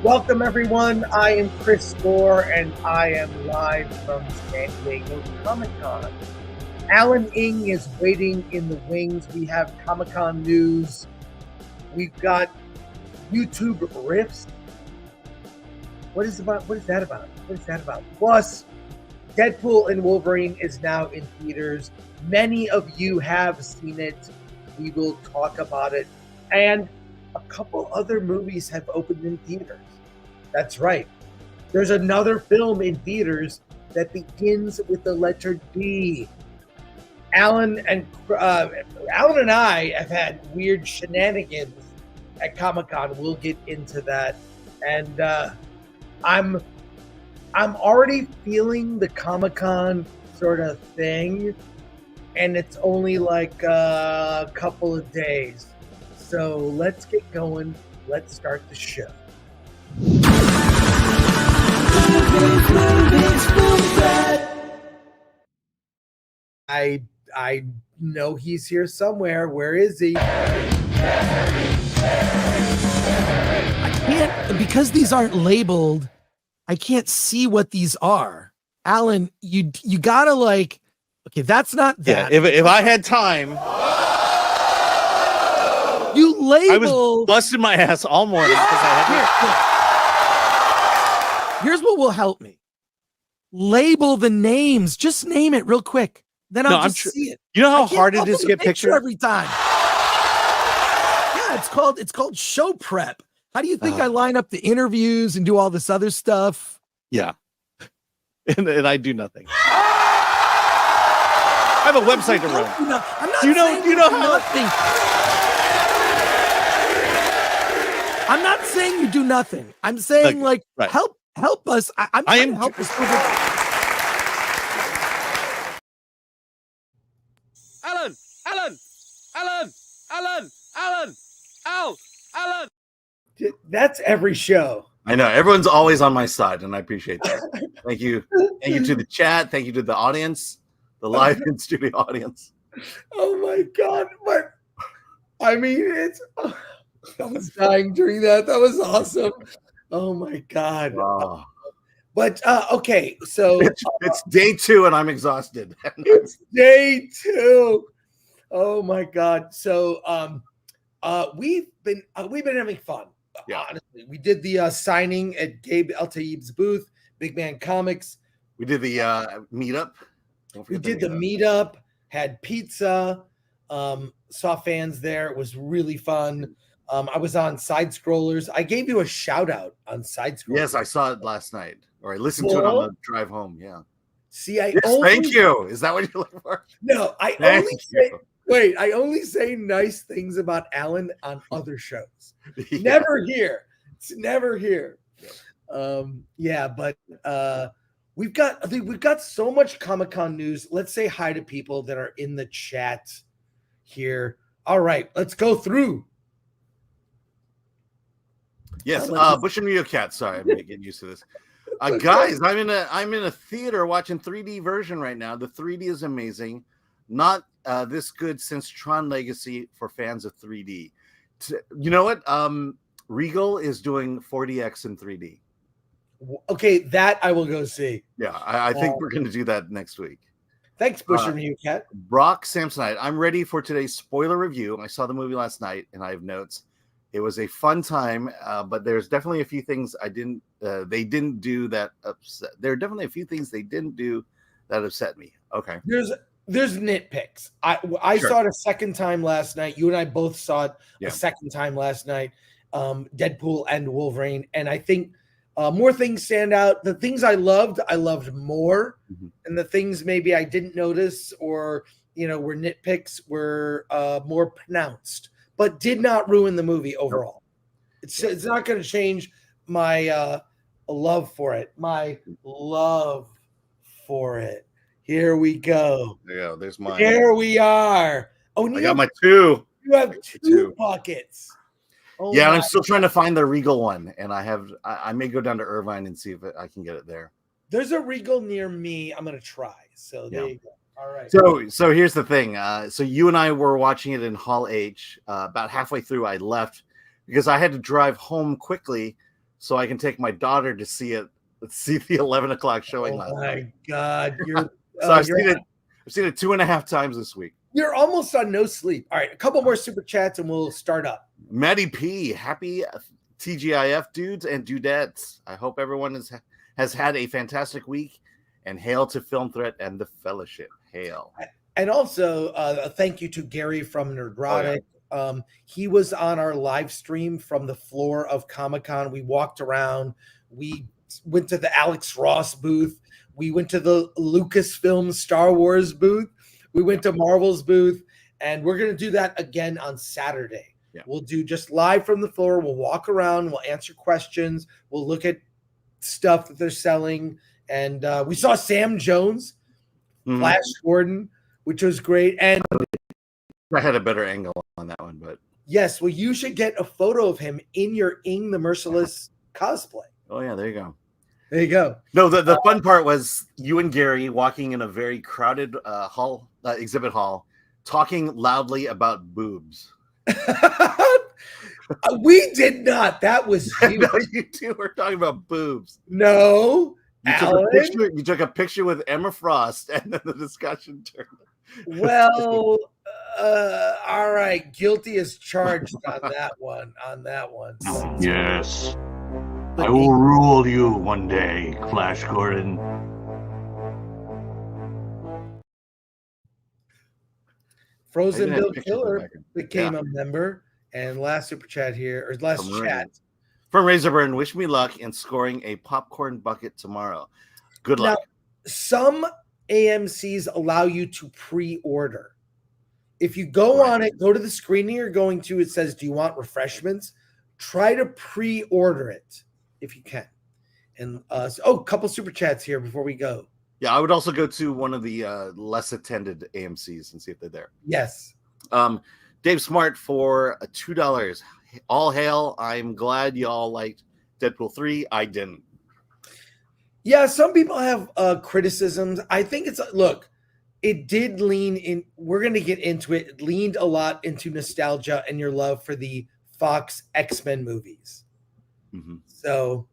Welcome, everyone. I am Chris Gore, and I am live from San Diego Comic-Con. Alan Ng is waiting in the wings. We have Comic-Con news. We've got YouTube riffs. What is that about? Plus, Deadpool and Wolverine is now in theaters. Many of you have seen it. We will talk about it. And a couple other movies have opened in theaters. That's right. There's another film in theaters that begins with the letter D. Alan and I have had weird shenanigans at Comic-Con. We'll get into that. And I'm already feeling the Comic-Con sort of thing, and it's only like a couple of days. So let's get going. Let's start the show. I know he's here somewhere. Where is he? I can't, because these aren't labeled, I can't see what these are. Alan, you gotta okay, that's not that. Yeah, if I had time, you label. I was busting my ass all morning because I had Here's what will help me. Label the names. Just name it real quick. Then I'll just see it. You know how hard it is to get pictures every time. Yeah, it's called show prep. How do you think I line up the interviews and do all this other stuff? Yeah. And I do nothing. I have a website to run. I'm not you know how nothing. I'm not saying you do nothing. I'm saying right. help us. I'm trying to help us. Alan. That's every show. I know everyone's always on my side, and I appreciate that. Thank you to the chat. Thank you to the audience, the live in studio audience. Oh my God! But I mean, I was dying during that. That was awesome. Oh my God! Wow. But okay, so it's day 2, and I'm exhausted. It's day 2. Oh my God! So we've been having fun. Yeah. Honestly, we did the signing at Gabe El-Taib's booth, Big Man Comics. We did the meetup. We did the meetup, had pizza, saw fans there. It was really fun. I was on Side Scrollers. I gave you a shout out on Side Scrollers. Yes, I saw it last night, or I listened to it on the drive home. Yeah. See, thank you. Is that what you're looking for? No, I only say nice things about Alan on other shows. Yeah. Never here. It's never here. Yeah, but we've got so much Comic-Con news. Let's say hi to people that are in the chat here. All right, let's go through. Yes, Bush and Rio Cat. Sorry, I'm getting used to this. Guys, I'm in a theater watching 3D version right now. The 3D is amazing. Not this good since Tron Legacy for fans of 3D. You know what? Regal is doing 4DX in 3D. Okay, that I will go see. Yeah, I think we're going to do that next week. Thanks, Bush and Rio Cat. Brock Samsonite. I'm ready for today's spoiler review. I saw the movie last night, and I have notes. It was a fun time, but there's definitely a few things they didn't do that upset. There are definitely a few things they didn't do that upset me. Okay. There's nitpicks. I saw it a second time last night. You and I both saw it a second time last night. Deadpool and Wolverine, and I think more things stand out. The things I loved more, and the things maybe I didn't notice or were nitpicks were more pronounced. But did not ruin the movie overall. It's not going to change my love for it. My love for it. Here we go. Yeah, there's mine. Here we are. Oh, I got my 2. You have 2 pockets. Oh, yeah, and I'm still trying to find the Regal one, and I may go down to Irvine and see if I can get it there. There's a Regal near me. I'm going to try. So there you go. All right. So here's the thing. So you and I were watching it in Hall H. About halfway through, I left because I had to drive home quickly so I can take my daughter to see the 11 o'clock showing last night. Oh my God, you're So I've seen it 2.5 times this week. You're almost on no sleep. All right, a couple more super chats and we'll start up. Maddie P, happy TGIF dudes and dudettes. I hope everyone has had a fantastic week, and hail to Film Threat and the Fellowship. Hail. And also, a thank you to Gary from Nerdrotic. Oh, yeah. He was on our live stream from the floor of Comic-Con. We walked around. We went to the Alex Ross booth. We went to the Lucasfilm Star Wars booth. We went to Marvel's booth. And we're going to do that again on Saturday. Yeah. We'll do just live from the floor. We'll walk around. We'll answer questions. We'll look at stuff that they're selling. And we saw Sam Jones, Flash Gordon, which was great. And I had a better angle on that one, but yes, well, you should get a photo of him in your Ing the Merciless cosplay. Oh yeah, there you go. There you go. No, the fun part was you and Gary walking in a very crowded exhibit hall, talking loudly about boobs. We did not. That was you. No, you two were talking about boobs. No. You took a picture with Emma Frost, and then the discussion turned. Well, all right. Guilty as charged on that one. Yes. I will rule you one day, Flash Gordon. Frozen Bill Killer became a member. And last super chat here, or last chat. From Razorburn, wish me luck in scoring a popcorn bucket tomorrow. Good luck. Now, some AMCs allow you to pre-order. If you go on it, go to the screening you're going to, it says, do you want refreshments? Try to pre-order it if you can. And a couple super chats here before we go. Yeah, I would also go to one of the less attended AMCs and see if they're there. Yes. Dave Smart for $2. All hail. I'm glad y'all liked Deadpool 3. I didn't. Yeah, some people have criticisms. I think it did lean in. We're going to get into it. It leaned a lot into nostalgia and your love for the Fox X-Men movies. Mm-hmm. So,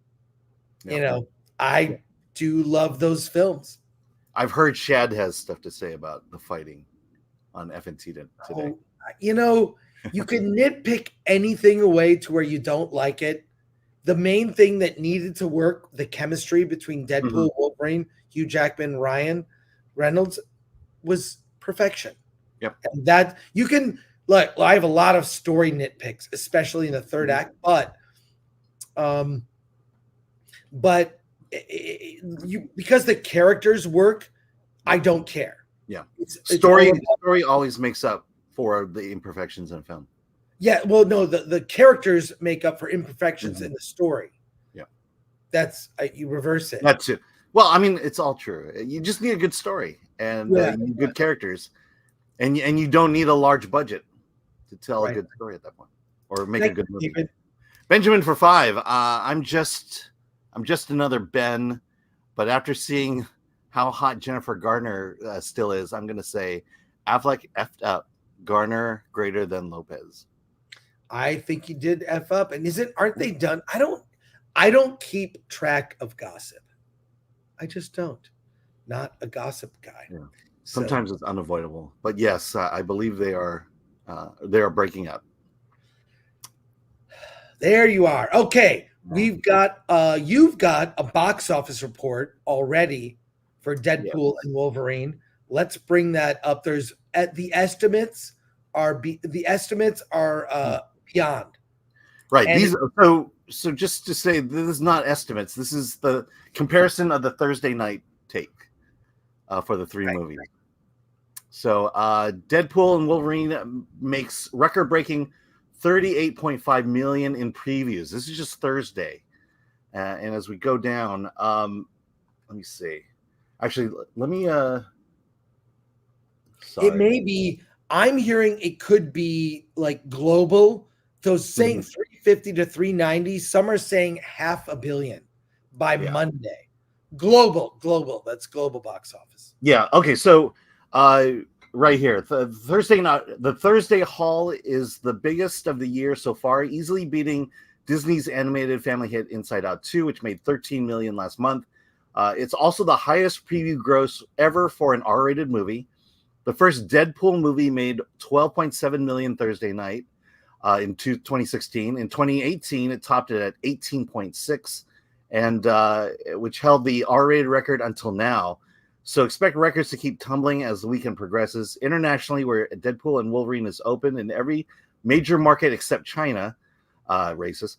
I do love those films. I've heard Shad has stuff to say about the fighting on FNT today. You can nitpick anything away to where you don't like it. The main thing that needed to work, the chemistry between Deadpool, Wolverine, Hugh Jackman, Ryan Reynolds, was perfection. Yep. And that you can look. I have a lot of story nitpicks, especially in the third act, but because the characters work, I don't care. Yeah, story always makes up for the imperfections in a film. Yeah, well, no, the characters make up for imperfections in the story. Yeah, that's you reverse it. That's it. Well, I mean, it's all true. You just need a good story and you need good characters, and you don't need a large budget to tell a good story at that point or make a good movie. Benjamin for $5. I'm just another Ben, but after seeing how hot Jennifer Garner still is, I'm going to say Affleck effed up. Garner greater than Lopez. I think he did F up. And aren't they done? I don't keep track of gossip. I just don't. Not a gossip guy. Yeah. Sometimes it's unavoidable. But yes, I believe they are breaking up. There you are. Okay. You've got a box office report already for Deadpool and Wolverine. Let's bring that up. The estimates are beyond. Right. And so just to say, this is not estimates. This is the comparison of the Thursday night take for the three movies. Right. So Deadpool and Wolverine makes record-breaking $38.5 million in previews. This is just Thursday. And as we go down, let me see. Actually, let me sorry. It may be, I'm hearing it could be like global. Those saying 350 to 390. Some are saying $500 million by Monday. Global. That's global box office. Yeah. Okay. So right here, the Thursday haul is the biggest of the year so far, easily beating Disney's animated family hit Inside Out 2, which made $13 million last month. It's also the highest preview gross ever for an R-rated movie. The first Deadpool movie made $12.7 million Thursday night in 2016. In 2018, it topped it at 18.6, and which held the R-rated record until now. So expect records to keep tumbling as the weekend progresses. Internationally, where Deadpool and Wolverine is open in every major market except China, racist,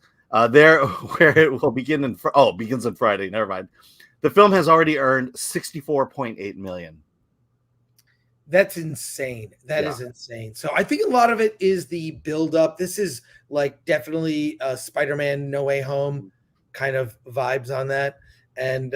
there where it will begin begins on Friday. Never mind. The film has already earned $64.8 million. That's insane. That is insane. So I think a lot of it is the build-up. This is like definitely Spider-Man No Way Home kind of vibes on that. And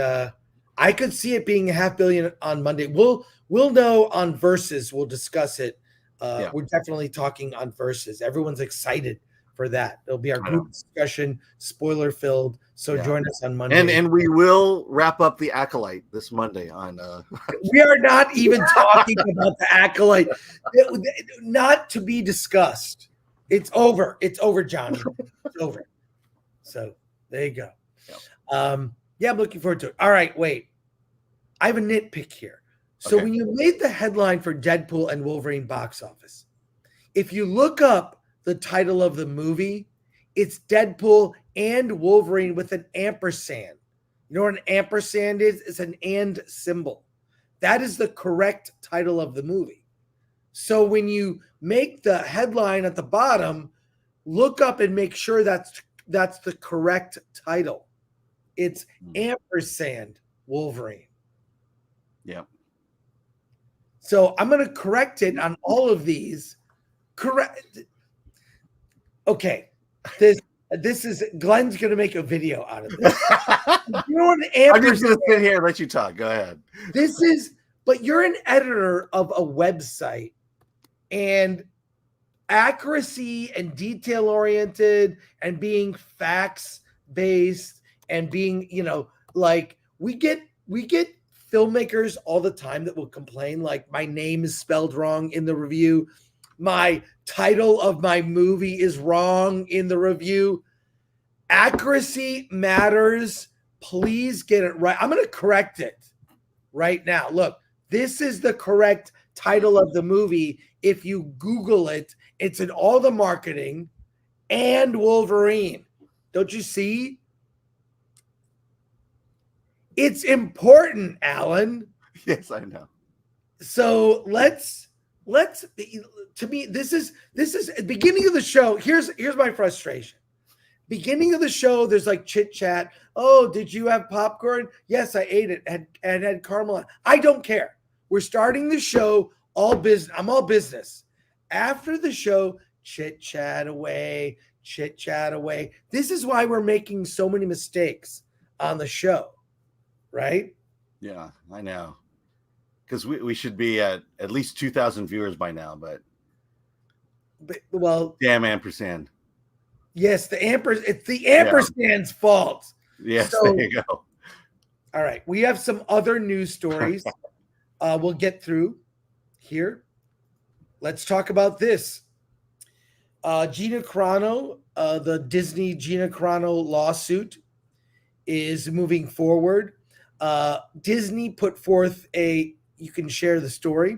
I could see it being $500 million on Monday. We'll know on Versus. We'll discuss it. We're definitely talking on Versus. Everyone's excited for that. It'll be our group discussion, spoiler filled. So join us on Monday. And we will wrap up the Acolyte this Monday on we are not even talking about the Acolyte. Not to be discussed. It's over. It's over, Johnny. It's over. So there you go. I'm looking forward to it. All right, wait. I have a nitpick here. So when you made the headline for Deadpool and Wolverine box office, if you look up the title of the movie, it's Deadpool and Wolverine with an ampersand. You know what an ampersand is? It's an and symbol. That is the correct title of the movie. So when you make the headline at the bottom, look up and make sure that's the correct title. It's ampersand Wolverine. Yeah. So I'm going to correct it on all of these. Correct. Okay. This is Glenn's going to make a video out of this. You know what an I'm just going to sit here and let you talk. Go ahead. But you're an editor of a website, and accuracy and detail oriented and being facts based and being, like we get filmmakers all the time that will complain, like my name is spelled wrong in the review. My title of my movie is wrong in the review. Accuracy matters. Please get it right. I'm going to correct it right now. Look, this is the correct title of the movie. If you Google it, it's in all the marketing and Wolverine. Don't you see? It's important, Alan. Yes, I know. So let's to me, this is at the beginning of the show. Here's my frustration. Beginning of the show, there's like chit chat. Oh, did you have popcorn? Yes, I ate it and had caramel. I don't care. We're starting the show all business. I'm all business. After the show, chit chat away. This is why we're making so many mistakes on the show, right? Yeah, I know. Because we should be at least 2,000 viewers by now, but damn ampersand. Yes, it's the ampersand's fault. Yes, so, there you go. All right, we have some other news stories we'll get through here. Let's talk about this. Gina Carano, the Disney Gina Carano lawsuit is moving forward. Disney put forth you can share the story.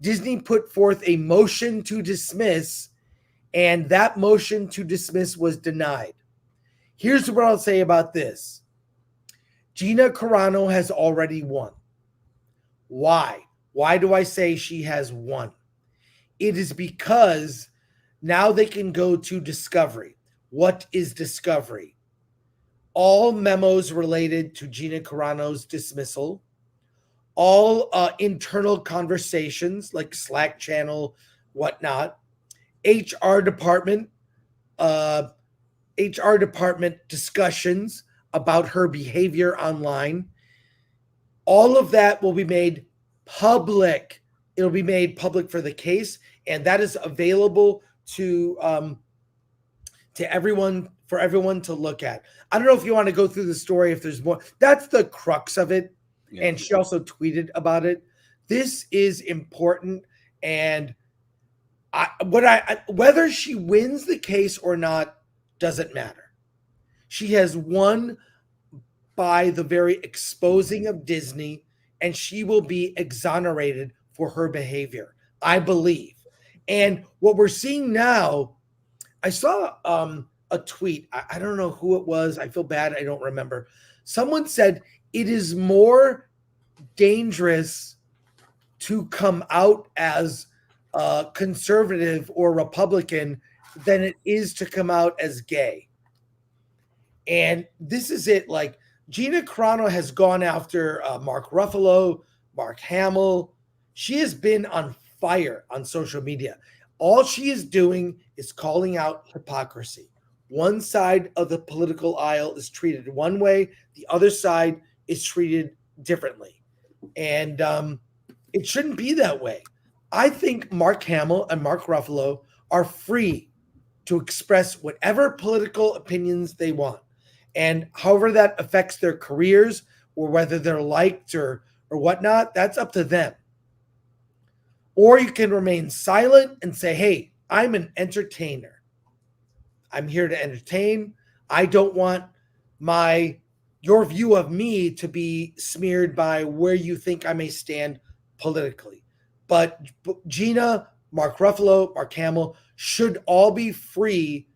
Disney put forth a motion to dismiss, and that motion to dismiss was denied. Here's what I'll say about this. Gina Carano has already won. Why? Why do I say she has won? It is because now they can go to discovery. What is discovery? All memos related to Gina Carano's dismissal, all internal conversations like Slack channel, whatnot, HR department discussions about her behavior online. All of that will be made public. It'll be made public for the case, and that is available to everyone, for everyone to look at. I don't know if you want to go through the story, if there's more. That's the crux of it. Yeah. And she also tweeted about it. This is important, and whether she wins the case or not doesn't matter. She has won by the very exposing of Disney, and she will be exonerated for her behavior, I believe. And what we're seeing now, I saw a tweet. I don't know who it was. I feel bad. I don't remember. Someone said it is more dangerous to come out as conservative or Republican than it is to come out as gay. And this is it. Like, Gina Carano has gone after Mark Ruffalo, Mark Hamill. She has been on fire on social media. All she is doing is calling out hypocrisy. One side of the political aisle is treated one way, the other side is treated differently. And it shouldn't be that way. I think Mark Hamill and Mark Ruffalo are free to express whatever political opinions they want. And however that affects their careers or whether they're liked or whatnot, that's up to them. Or you can remain silent and say, hey, I'm an entertainer. I'm here to entertain. I don't want your view of me to be smeared by where you think I may stand politically. But Gina, Mark Ruffalo, Mark Hamill should all be free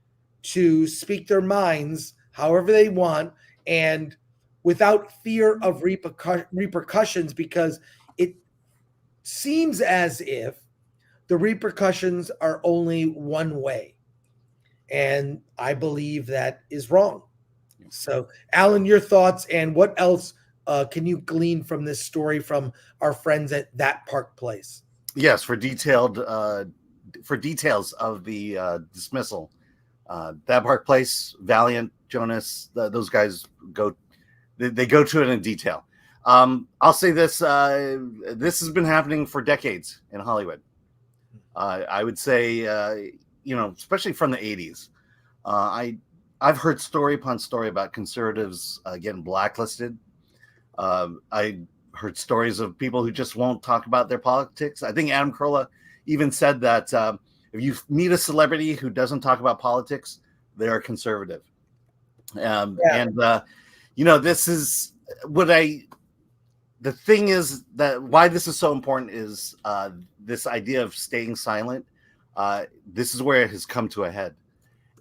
to speak their minds however they want and without fear of repercussions, because it seems as if the repercussions are only one way. And I believe that is wrong. So, Alan, your thoughts, and what else can you glean from this story from our friends at That Park Place? Yes, for details of the dismissal, That Park Place, Valiant, Jonas, those guys they go to it in detail. I'll say this: this has been happening for decades in Hollywood. I would say, especially from the '80s. I've heard story upon story about conservatives getting blacklisted. I heard stories of people who just won't talk about their politics. I think Adam Carolla even said that if you meet a celebrity who doesn't talk about politics, they are conservative. And this is the thing is that why this is so important is this idea of staying silent. This is where it has come to a head.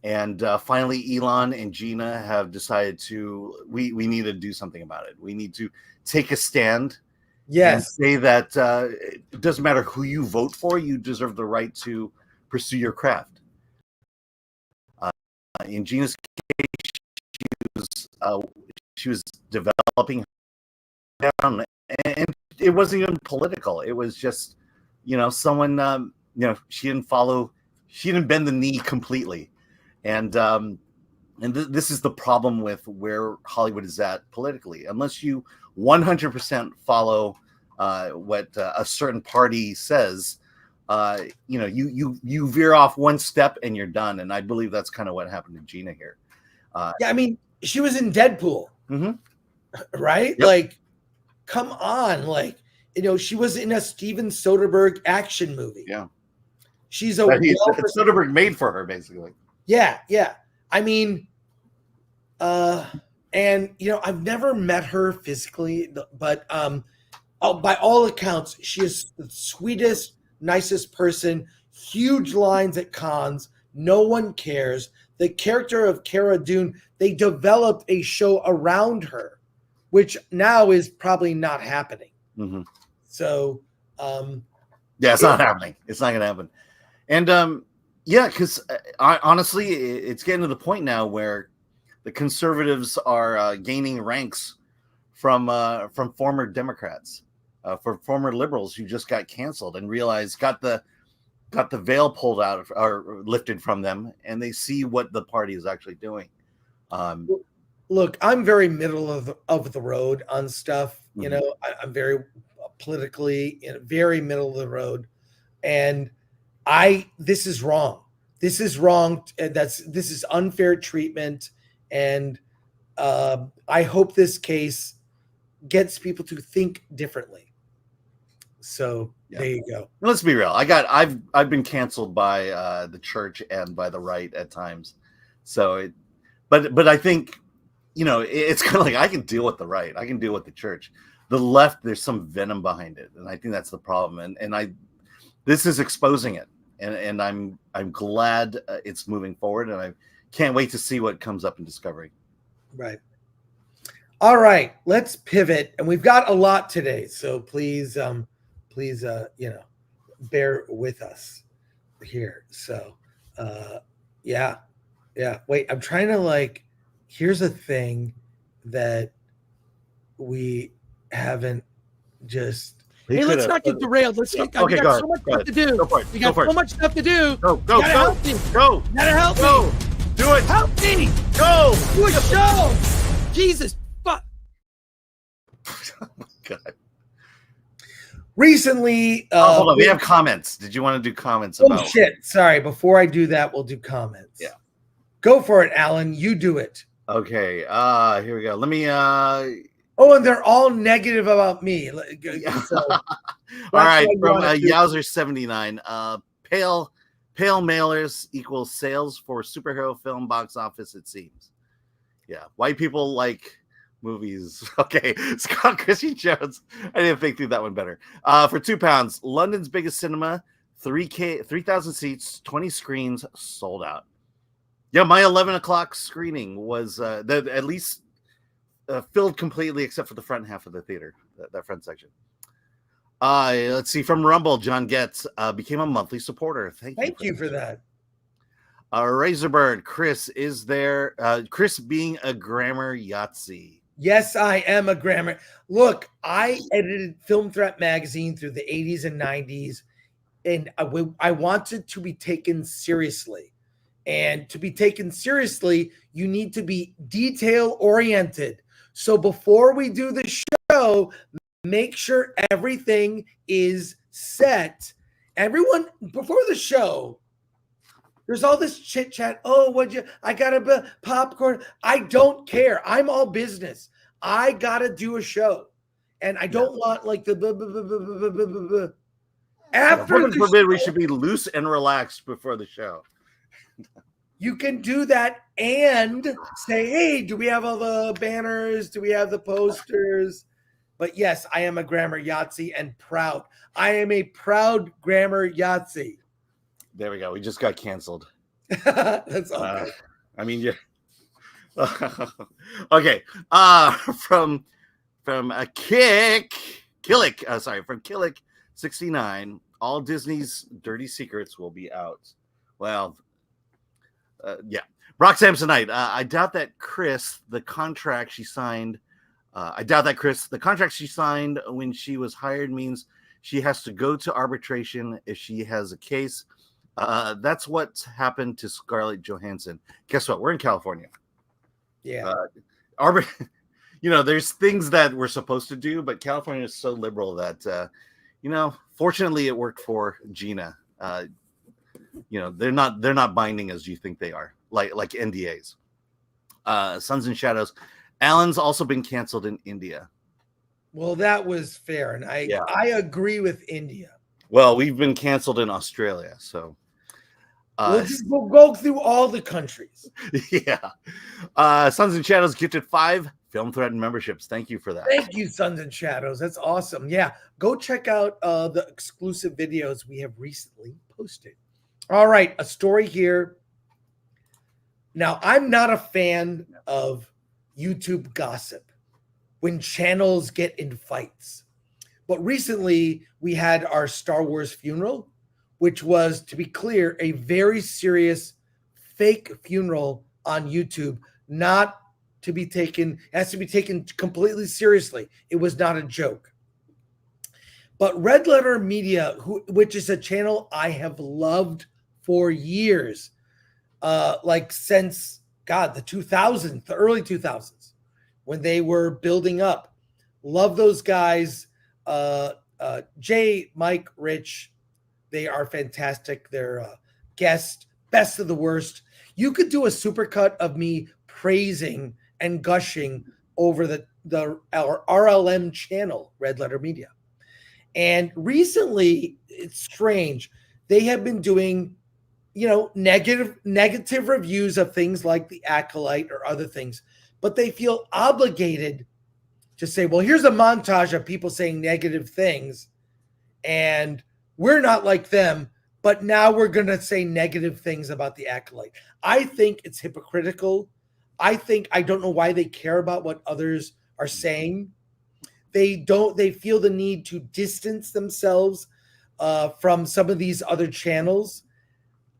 And finally, Elon and Gina have decided we need to do something about it. We need to take a stand. Yes. And say that it doesn't matter who you vote for, you deserve the right to pursue your craft. In Gina's case, she was developing down, and it wasn't even political. It was just, someone, she didn't bend the knee completely. And this is the problem with where Hollywood is at politically. Unless you 100% follow what a certain party says, you veer off one step and you're done. And I believe that's kind of what happened to Gina here. I mean, she was in Deadpool, right? Yep. Like, come on, she was in a Steven Soderbergh action movie. Yeah, she's Soderbergh made for her, basically. Yeah. I mean, and I've never met her physically, but by all accounts, she is the sweetest, nicest person. Huge lines at cons. No one cares. The character of Cara Dune, they developed a show around her, which now is probably not happening. Mm-hmm. So, it's not happening. It's not going to happen. And because honestly, it's getting to the point now where the conservatives are gaining ranks from former Democrats, for former liberals who just got canceled and realized got the veil pulled out or lifted from them, and they see what the party is actually doing. Look, I'm very middle of the road on stuff. Mm-hmm. I'm very politically very middle of the road, and this is wrong. This is wrong. This is unfair treatment, and I hope this case gets people to think differently. So there you go. Let's be real. I've been canceled by the church and by the right at times. So but I think you know, it's kind of like I can deal with the right, I can deal with the church. The left, there's some venom behind it, and I think that's the problem. And this is exposing it, and I'm glad it's moving forward, and I can't wait to see what comes up in Discovery. Right. All right, let's pivot, and we've got a lot today, so please, bear with us here. So, yeah. Wait, I'm trying to here's a thing that we haven't just. Hey, let's not get derailed. Let's get. Okay, we got so much stuff to do. Go for it. We got so much stuff to do. Go. Help me. Go. You gotta help Go. me. Do it. Help me. Go. Do a show. Jesus, fuck. Oh my God. Recently, hold on. We have comments. Did you want to do comments? Oh shit! Sorry. Before I do that, we'll do comments. Yeah. Go for it, Alan. You do it. Okay. Here we go. Let me. Oh, and they're all negative about me. So, all right. From Yowzer79. Pale mailers equals sales for superhero film box office. It seems. Yeah. White people like movies. Okay. Scott Christian Jones. I didn't think through that one better. For £2, London's biggest cinema, 3,000 seats, 20 screens, sold out. Yeah, my 11 o'clock screening was at least filled completely, except for the front half of the theater, that front section. Let's see. From Rumble, John Getz became a monthly supporter. Thank you for that. Razorbird, Chris is there. Chris being a grammar Yahtzee. Yes, I am a grammar. Look, I edited Film Threat magazine through the 80s and 90s, and I wanted to be taken seriously. And to be taken seriously, you need to be detail-oriented. So before we do the show, make sure everything is set. Everyone, before the show, there's all this chit-chat. Oh, I got a popcorn. I don't care. I'm all business. I got to do a show. And I don't want the after Heaven forbid we should be loose and relaxed before the show. You can do that and say, hey, do we have all the banners? Do we have the posters? But yes, I am a grammar Yahtzee and proud. I am a proud grammar Yahtzee. There we go. We just got canceled. That's all good. I mean, yeah. Okay. From Killick69, all Disney's dirty secrets will be out. Well, yeah. Brock Samsonite. I doubt that the contract she signed when she was hired means she has to go to arbitration if she has a case. That's what's happened to Scarlett Johansson. Guess what? We're in California. Yeah. There's things that we're supposed to do, but California is so liberal that, fortunately it worked for Gina. They're not binding as you think they are, like NDAs. Sons and Shadows. Alan's also been canceled in India. Well, that was fair, and I agree with India. Well, we've been canceled in Australia, so we'll go through all the countries. Yeah. Sons and Shadows gifted 5 Film Threat memberships. Thank you for that. Thank you, Sons and Shadows. That's awesome. Yeah, go check out the exclusive videos we have recently posted. All right, a story here. Now, I'm not a fan of YouTube gossip when channels get in fights. But recently, we had our Star Wars funeral, which was, to be clear, a very serious fake funeral on YouTube, not to be taken, has to be taken completely seriously. It was not a joke. But Red Letter Media, which is a channel I have loved for years, since the 2000s, the early 2000s, when they were building up. Love those guys. Jay, Mike, Rich, they are fantastic. They're guest, best of the worst. You could do a supercut of me praising and gushing over our RLM channel, Red Letter Media. And recently, it's strange. They have been doing, negative reviews of things like The Acolyte or other things but they feel obligated to say, well, here's a montage of people saying negative things, and we're not like them, but now we're going to say negative things about the Acolyte. I think it's hypocritical. I don't know why they care about what others are saying. They feel the need to distance themselves from some of these other channels.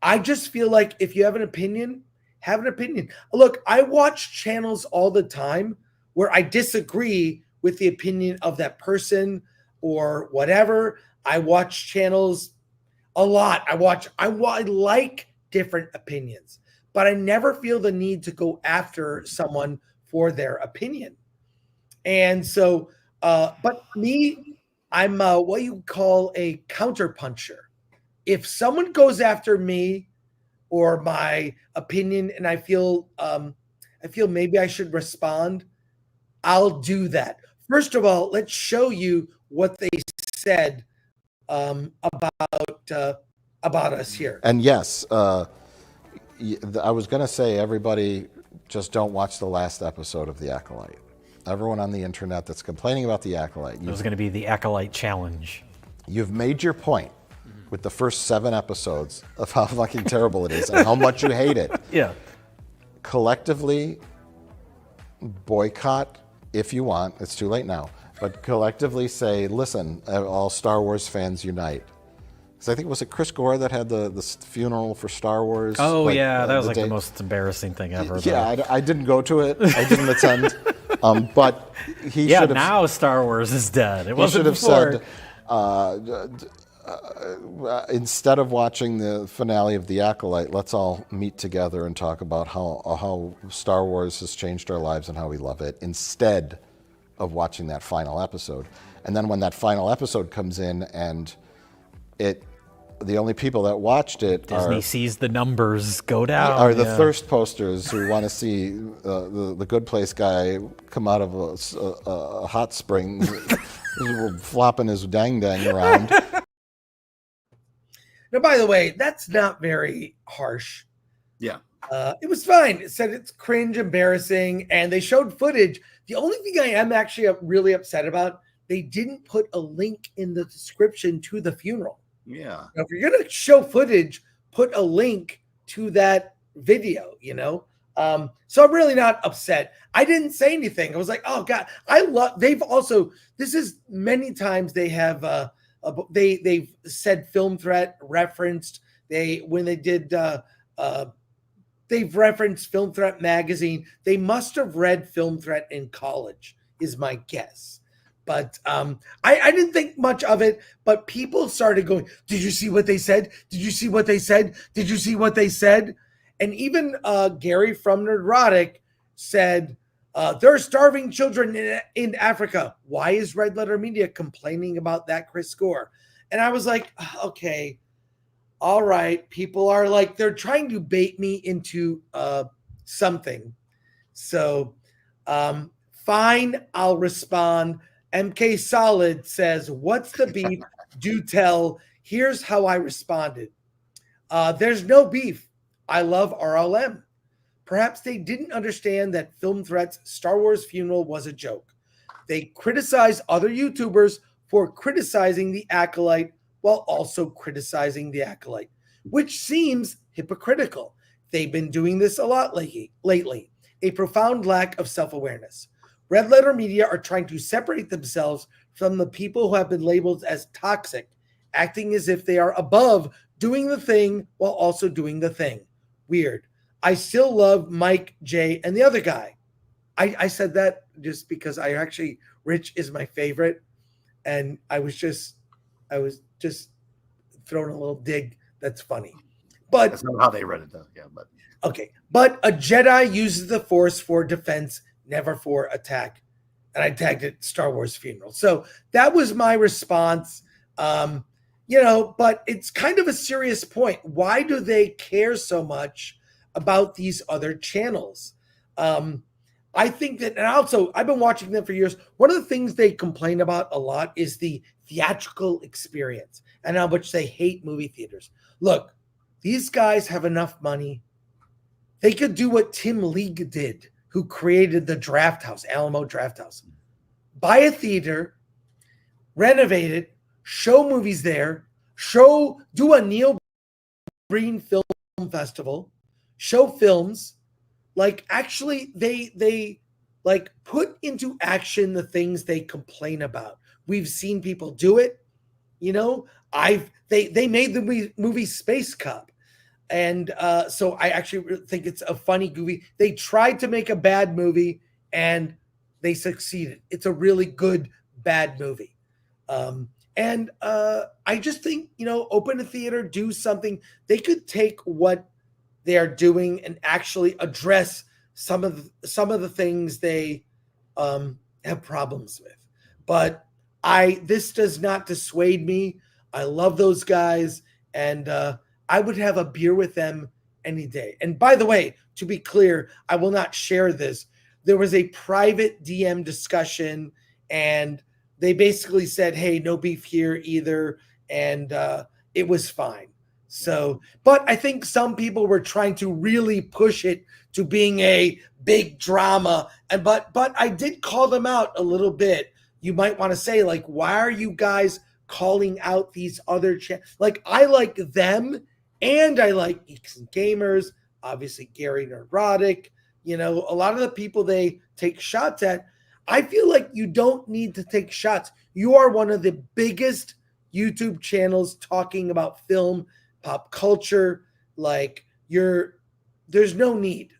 I just feel like if you have an opinion, have an opinion. Look, I watch channels all the time where I disagree with the opinion of that person or whatever. I watch channels a lot. I like different opinions, but I never feel the need to go after someone for their opinion. And so, but me, I'm what you call a counterpuncher. If someone goes after me or my opinion, and I feel maybe I should respond, I'll do that. First of all, let's show you what they said about us here. And yes, I was going to say, everybody just don't watch the last episode of The Acolyte. Everyone on the internet that's complaining about The Acolyte. It was going to be the Acolyte challenge. You've made your point with the first 7 episodes of how fucking terrible it is and how much you hate it. Yeah. Collectively, boycott if you want. It's too late now. But collectively say, listen, all Star Wars fans unite. Because I think, was it Chris Gore that had the funeral for Star Wars? Oh, yeah, that was like the most embarrassing thing ever. Yeah, I didn't go to it. I didn't attend. But he should have... now Star Wars is dead. It wasn't have before. Said, instead of watching the finale of The Acolyte, let's all meet together and talk about how Star Wars has changed our lives and how we love it, instead of watching that final episode. And then when that final episode comes in and the only people that watched it Disney sees the numbers go down. Are the thirst posters who want to see the Good Place guy come out of a hot spring flopping his dang around. Now, by the way, that's not very harsh. Yeah. It was fine. It said it's cringe, embarrassing, and they showed footage. The only thing I am actually really upset about, they didn't put a link in the description to the funeral. Yeah. Now, if you're going to show footage, put a link to that video, you know? So I'm really not upset. I didn't say anything. I was like, oh God, they've also, this is many times they have, they've said film threat referenced. They've referenced Film Threat magazine. They must have read Film Threat in college, is my guess. But I didn't think much of it, but people started going, did you see what they said? Did you see what they said? Did you see what they said? And even Gary from Nerdrotic said, there are starving children in Africa. Why is Red Letter Media complaining about that, Chris Gore? And I was like, okay, all right. People are like, they're trying to bait me into something. So fine, I'll respond. MK Solid says, what's the beef? Do tell. Here's how I responded. There's no beef. I love RLM. Perhaps they didn't understand that Film Threat's Star Wars funeral was a joke. They criticize other YouTubers for criticizing the Acolyte while also criticizing the Acolyte, which seems hypocritical. They've been doing this a lot lately. A profound lack of self-awareness. Red Letter Media are trying to separate themselves from the people who have been labeled as toxic, acting as if they are above doing the thing while also doing the thing. Weird. I still love Mike, Jay, and the other guy. I said that just because Rich is my favorite, and I was just throwing a little dig. That's funny. But that's not how they read it though. Yeah, but okay. But a Jedi uses the Force for defense, never for attack. And I tagged it Star Wars funeral. So that was my response. But it's kind of a serious point. Why do they care so much about these other channels? I think that, and also I've been watching them for years. One of the things they complain about a lot is the theatrical experience and how much they hate movie theaters. Look, these guys have enough money. They could do what Tim League did. who created the Draft House, Alamo Draft House. Buy a theater, renovate it, show movies there, do a Neil Breen Film Festival, show films. Like, actually, they like put into action the things they complain about. We've seen people do it. You know, they made the movie Space Cop. And so I actually think it's a funny movie. They tried to make a bad movie and they succeeded. It's a really good bad movie. And I just think, you know, open a theater, do something. They could take what they are doing and actually address some of the things they have problems with. But this does not dissuade me. I love those guys, and I would have a beer with them any day. And by the way, to be clear, I will not share this. There was a private DM discussion, and they basically said, hey, no beef here either. And it was fine. So, but I think some people were trying to really push it to being a big drama. And but I did call them out a little bit. You might want to say, like, why are you guys calling out these other like, I like them, and I like Geeks and Gamers, obviously Gary Neurotic, you know, a lot of the people they take shots at. I feel like you don't need to take shots. You are one of the biggest YouTube channels talking about film, pop culture. Like, there's no need.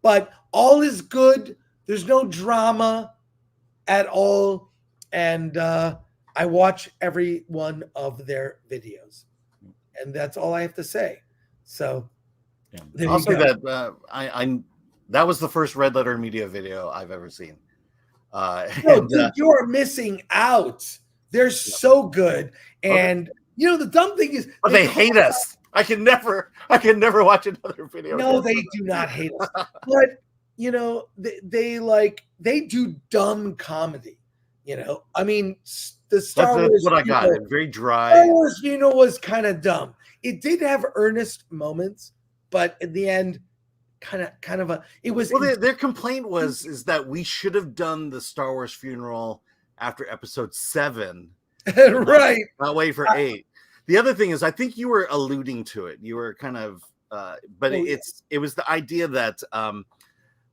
But all is good. There's no drama at all. And I watch every one of their videos. And that's all I have to say. So also that that was the first Red Letter Media video I've ever seen. Dude, you're missing out. They're so good. And you know, the dumb thing is, but they hate us. I can never watch another video. No, they do not hate us. But you know, they do dumb comedy. You know, I mean, the Star Wars. That's what I got. Very dry. Star Wars, you know, was kind of dumb. It did have earnest moments, but in the end, kind of it was. Well, their complaint is that we should have done the Star Wars funeral after Episode 7, right? Not wait for 8. The other thing is, I think you were alluding to it. You were kind of, but it was the idea that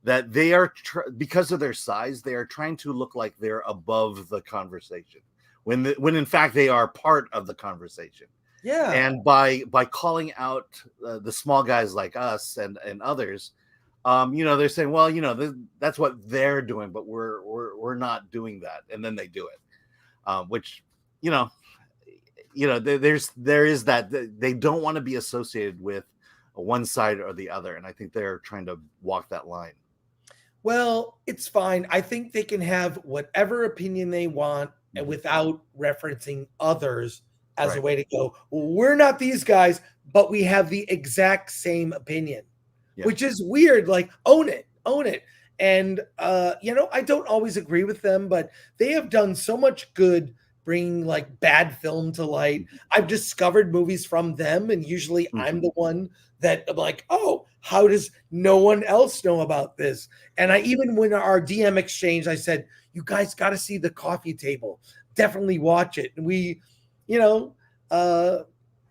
that they are because of their size, they are trying to look like they're above the conversation when in fact they are part of the conversation. Yeah. And by calling out the small guys like us and others, you know, they're saying, well, you know, that's what they're doing, but we're not doing that, and then they do it, which, you know, there is that they don't want to be associated with one side or the other, and I think they're trying to walk that line. Well, it's fine. I think they can have whatever opinion they want, and without referencing others as a way to go, we're not these guys, but we have the exact same opinion, which is weird. Like, own it. And, you know, I don't always agree with them, but they have done so much good bringing like bad film to light. I've discovered movies from them, and usually I'm the one that I'm like, oh, how does no one else know about this? And I even, when our DM exchange, I said, you guys got to see The Coffee Table. Definitely watch it. And we, you know,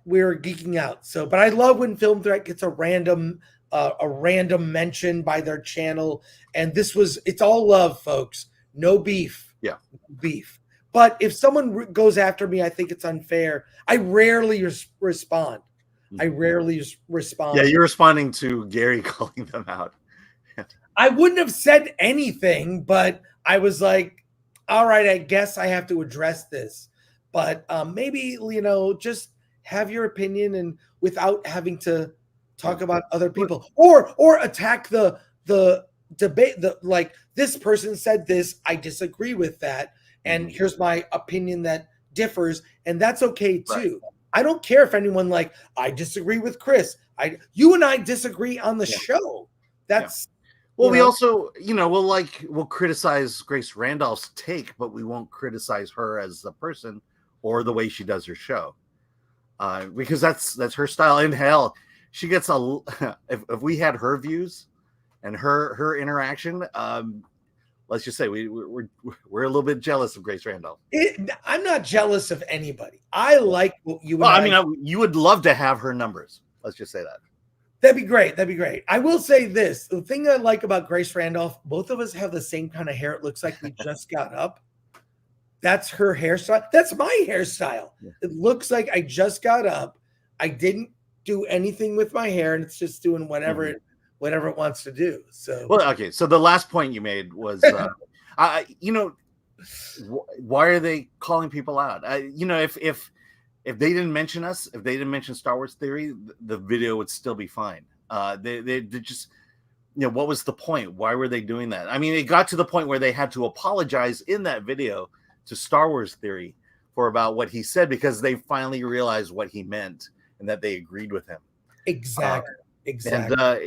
we're geeking out. So, but I love when Film Threat gets a random mention by their channel. And it's all love, folks. No beef. Yeah. Beef. But if someone goes after me, I think it's unfair. I rarely respond. Yeah, you're responding to Gary calling them out. I wouldn't have said anything, but I was like, all right, I guess I have to address this. But maybe, you know, just have your opinion, and without having to talk about other people or attack the debate. Like, this person said this, I disagree with that, and here's my opinion that differs, and that's okay too. Right. I don't care if anyone, like, I disagree with Chris. You and I disagree on the show. That's well, we also, you know, we'll criticize Grace Randolph's take, but we won't criticize her as a person or the way she does her show, because that's her style. In hell, she gets if we had her views, and her interaction. Let's just say we're a little bit jealous of Grace Randolph. I'm not jealous of anybody. I like what you. Well, I mean, you would love to have her numbers. Let's just say that. That'd be great. That'd be great. I will say this. The thing I like about Grace Randolph, both of us have the same kind of hair. It looks like we just got up. That's her hairstyle. That's my hairstyle. Yeah. It looks like I just got up. I didn't do anything with my hair, and it's just doing whatever it wants to do. So, well, okay. So the last point you made was, why are they calling people out? If they didn't mention us, if they didn't mention Star Wars Theory, the video would still be fine. They just, what was the point? Why were they doing that? I mean, it got to the point where they had to apologize in that video to Star Wars Theory for about what he said, because they finally realized what he meant and that they agreed with him. Exactly.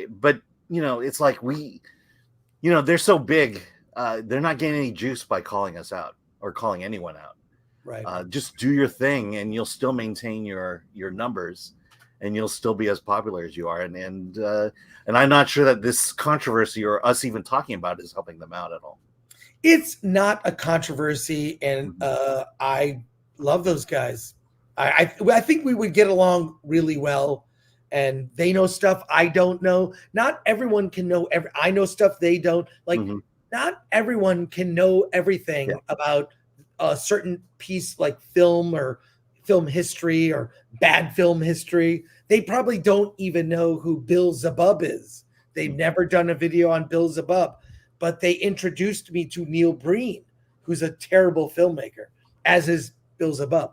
But it's like they're so big, they're not getting any juice by calling us out or calling anyone out. Right. Just do your thing, and you'll still maintain your numbers, and you'll still be as popular as you are. And I'm not sure that this controversy or us even talking about it is helping them out at all. It's not a controversy, and I love those guys. I think we would get along really well, and they know stuff I don't know. Not everyone can know I know stuff they don't. Like, not everyone can know everything about a certain piece, like film or film history or bad film history. They probably don't even know who Bill Zabub is. They've never done a video on Bill Zabub, but they introduced me to Neil Breen, who's a terrible filmmaker, as is Bill Zabub.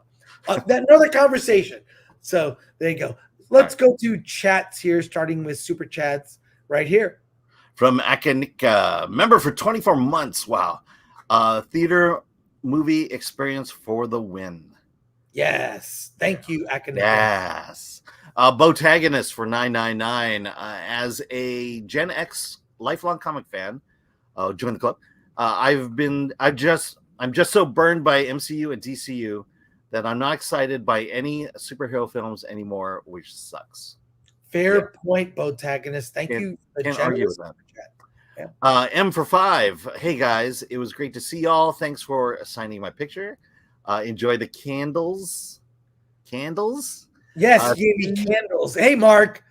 Another conversation. So there you go. Let's go to chats here, starting with super chats right here. From Akanika, member for 24 months. Wow. Theater movie experience for the win. Yes. Thank you, Akanika. Yes. Botagonist for 999. As a Gen X lifelong comic fan, join the club. I'm just so burned by MCU and DCU that I'm not excited by any superhero films anymore, which sucks. Fair point, Botagonist. Thank you. Can't argue with that. M for 5. Hey guys, it was great to see y'all. Thanks for signing my picture. Enjoy the candles. Candles? Yes, he gave me candles. Hey Mark.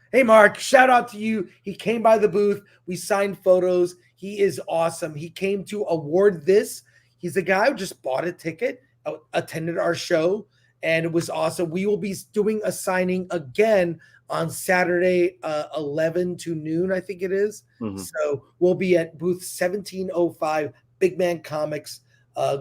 Shout out to you. He came by the booth. We signed photos. He is awesome. He came to award this. He's the guy who just bought a ticket, attended our show, and it was awesome. We will be doing a signing again on Saturday, 11 to noon, I think it is. So we'll be at booth 1705, Big Man Comics.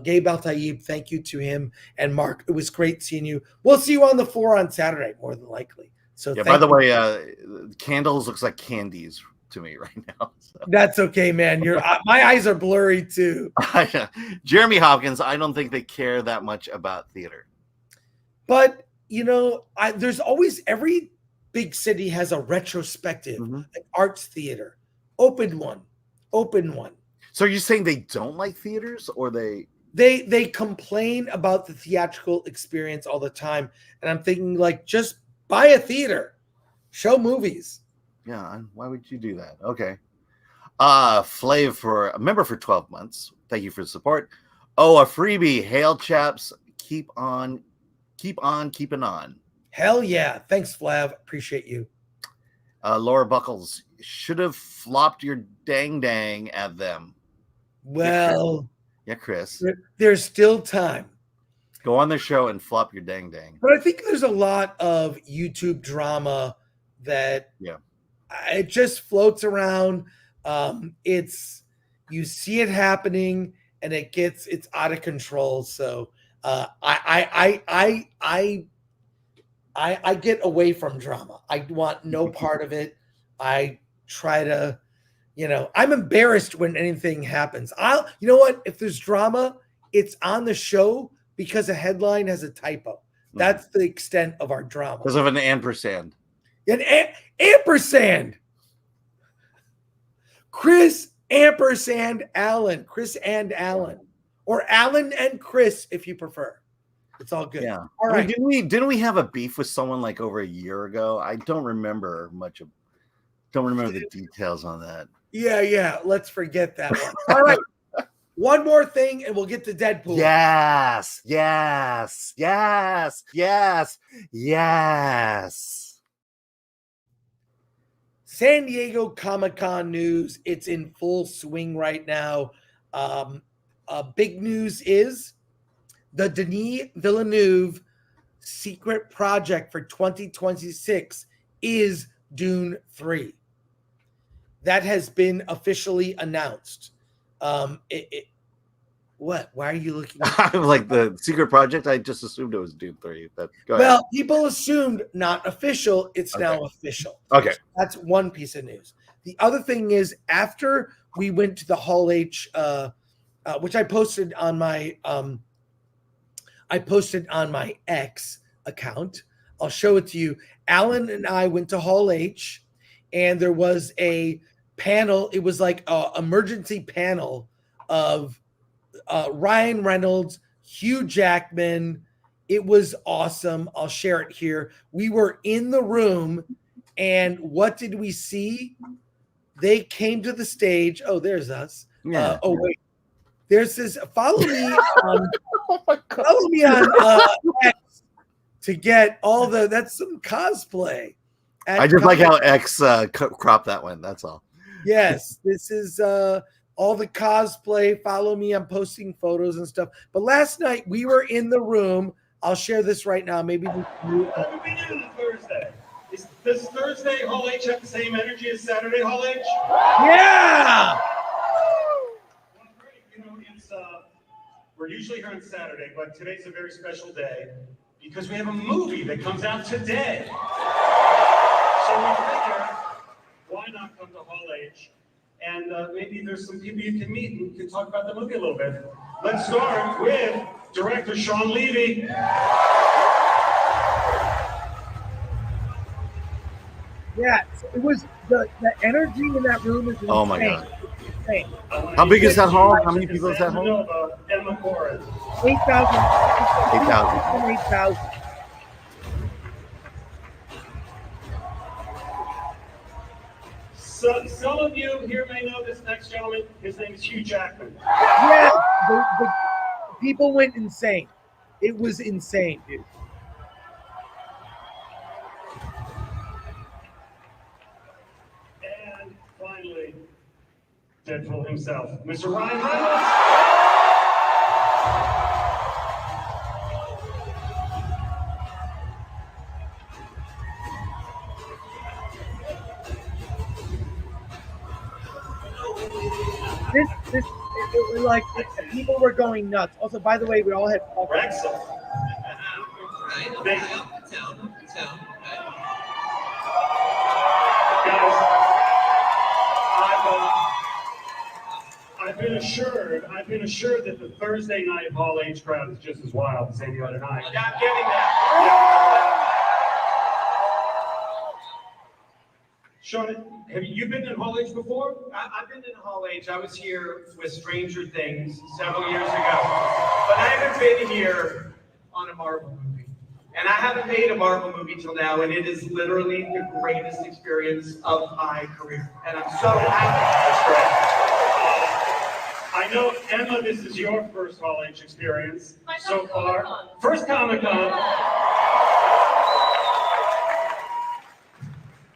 Gabe Al-Taib, thank you to him. And Mark, it was great seeing you. We'll see you on the floor on Saturday, more than likely. So by the way, candles looks like candies to me right now. So. That's okay, man. My eyes are blurry too. Jeremy Hopkins, I don't think they care that much about theater. But, there's always every big city has a retrospective, an arts theater, open one. So are you saying they don't like theaters, or they complain about the theatrical experience all the time? And I'm thinking, like, just buy a theater, show movies. Yeah, why would you do that? Okay. Flav for a member for 12 months. Thank you for the support. Oh, a freebie. Hail chaps. Keep on keeping on. Hell yeah. Thanks, Flav. Appreciate you. Laura Buckles, should have flopped your dang at them. Well, yeah, Chris. There's still time. Go on their show and flop your dang. But I think there's a lot of YouTube drama that it just floats around. You see it happening and it's out of control. So I get away from drama. I want no part of it. I try to, I'm embarrassed when anything happens. You know what? If there's drama, it's on the show because a headline has a typo. That's the extent of our drama. Because of an ampersand. An ampersand. Chris ampersand Allen. Chris and Allen. Or Allen and Chris, if you prefer. It's all good. Yeah. All right. Didn't we have a beef with someone like over a year ago? I don't remember the details on that. Yeah. Let's forget that one. All right. One more thing, and we'll get to Deadpool. Yes. San Diego Comic-Con news. It's in full swing right now. Big news is the Denis Villeneuve secret project for 2026 is Dune 3. That has been officially announced. What? Why are you looking at I'm like the secret project? I just assumed it was Dune 3, but go ahead. Well, people assumed not official. It's now official. Okay. That's one piece of news. The other thing is after we went to the Hall H, which I posted on my X account. I'll show it to you. Alan and I went to Hall H, and there was a panel. It was like an emergency panel of Ryan Reynolds, Hugh Jackman. It was awesome. I'll share it here. We were in the room, and what did we see? They came to the stage. Oh, there's us. Yeah. Wait. There's this. Follow me on. Follow me on X to get all the. That's some cosplay. I just like how X cropped that one. That's all. Yes, this is all the cosplay. Follow me. I'm posting photos and stuff. But last night we were in the room. I'll share this right now. Maybe we can. What are we doing on Thursday? Does Thursday Hall H have the same energy as Saturday Hall H? Yeah. Well, great. You know, it's we're usually here on Saturday, but today's a very special day because we have a movie that comes out today. So we figured, why not come to Hall H? And maybe there's some people you can meet and you can talk about the movie a little bit. Let's start with director Sean Levy. Yeah, it was the energy in that room is insane. Oh my God. It's insane. How big is that hall? How many people is that hall? Emma Gore. 8,000. 8,000. 8,000. So, some of you here may know this next gentleman. His name is Hugh Jackman. Yeah, the people went insane. It was insane, dude. And finally, Deadpool himself, Mr. Ryan Reynolds. This like people were going nuts. Also, by the way, we all had Excellent. Guys, I've been assured that the Thursday night Hall H crowd is just as wild as any other night. Yeah, I'm getting that. Sean, have you been in Hall H before? I've been in Hall H. I was here with Stranger Things several years ago. But I haven't been here on a Marvel movie. And I haven't made a Marvel movie till now, and it is literally the greatest experience of my career. And I'm so happy. That's great. I know, Emma, this is your first Hall H experience so far. Comic-Con. First Comic-Con.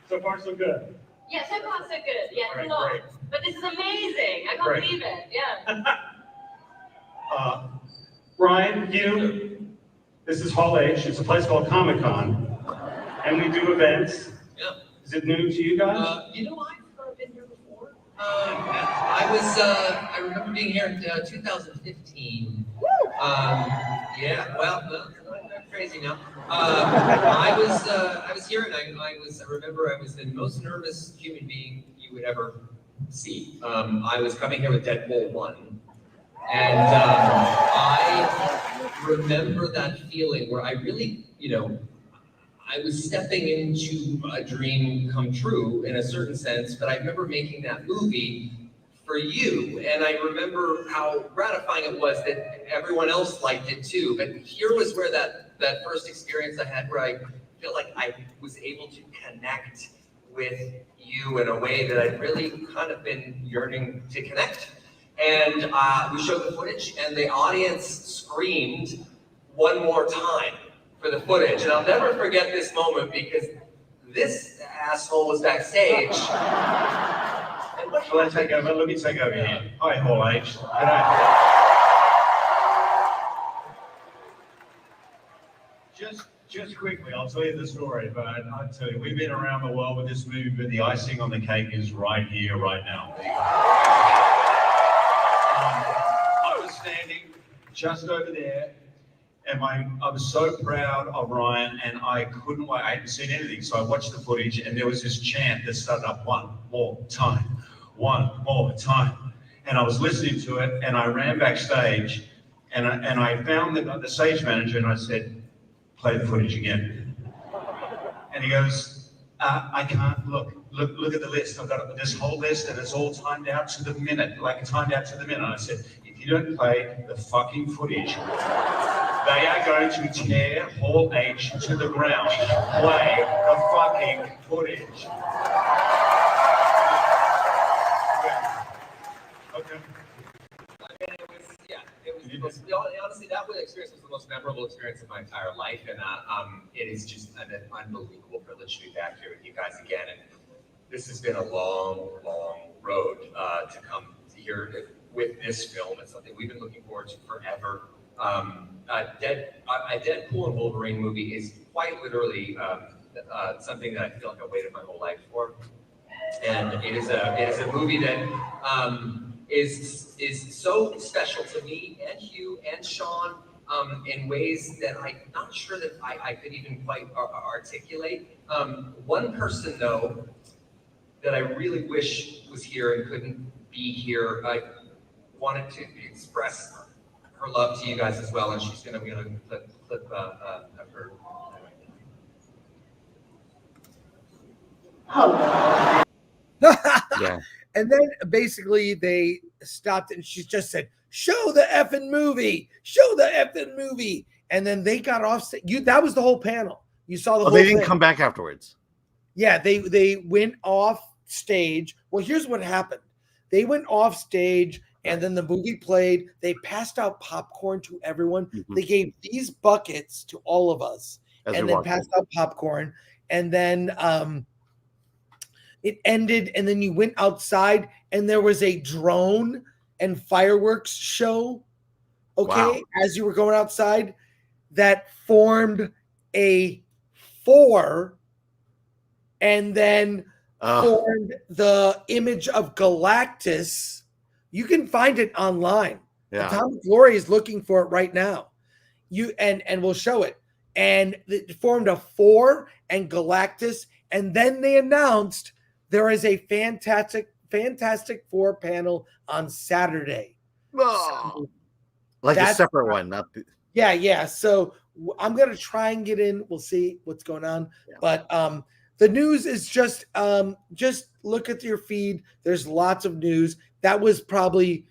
So far, so good. Yeah, so far so good. Yeah, All right, a lot. great. But this is amazing. I can't Great. believe it. Yeah. Ryan, this is Hall H. It's a place called Comic-Con. And we do events. Yep. Is it new to you guys? I've been here before. I remember being here in 2015. Yeah, well, not crazy now. I was here, and I remember I was the most nervous human being you would ever see. I was coming here with Deadpool 1, and I remember that feeling where I really, I was stepping into a dream come true in a certain sense, but I remember making that movie for you, and I remember how gratifying it was that everyone else liked it too. But here was where that first experience I had where I feel like I was able to connect with you in a way that I'd really kind of been yearning to connect. And we showed the footage, and the audience screamed one more time for the footage. And I'll never forget this moment because this asshole was backstage. And what Let me take over here. Hi, Hall H. Just quickly, I'll tell you the story, but I'll tell you, we've been around the world with this movie, but the icing on the cake is right here, right now. I was standing just over there, and I was so proud of Ryan, and I couldn't wait. I hadn't seen anything, so I watched the footage, and there was this chant that started up, one more time, one more time. And I was listening to it, and I ran backstage, and I found the stage manager, and I said, play the footage again. And he goes, I can't, look at the list. I've got this whole list, and it's all timed out to the minute, timed out to the minute. And I said, if you don't play the fucking footage, they are going to tear Hall H to the ground. Play the fucking footage. Okay. Honestly, that experience was the most memorable experience of my entire life, and it is just an unbelievable privilege to be back here with you guys again. And this has been a long, long road to come here with this film. It's something we've been looking forward to forever. A Deadpool and Wolverine movie is quite literally something that I feel like I waited my whole life for, and it is a movie that. Is so special to me and Hugh and Sean in ways that I'm not sure that I could even quite articulate. One person, though, that I really wish was here and couldn't be here, I wanted to express her love to you guys as well, and she's going to be on a clip of her. Yeah. And then basically they stopped and she just said, show the effing movie, show the effing movie. And then they got off. That was the whole panel. You saw the whole they didn't thing. come back afterwards. Yeah, they went off stage. Well, here's what happened. They went off stage and then the movie played. They passed out popcorn to everyone. Mm-hmm. They gave these buckets to all of us and then passed out popcorn. And then it ended, and then you went outside, and there was a drone and fireworks show, as you were going outside, that formed a 4, and then formed the image of Galactus. You can find it online. Yeah. Tom Glory is looking for it right now. And we'll show it. And it formed a 4 and Galactus, and then they announced there is a Fantastic Four panel on Saturday. So like a separate one, not the... Yeah. So I'm gonna try and get in. We'll see what's going on. Yeah. But the news is just look at your feed. There's lots of news. That was probably,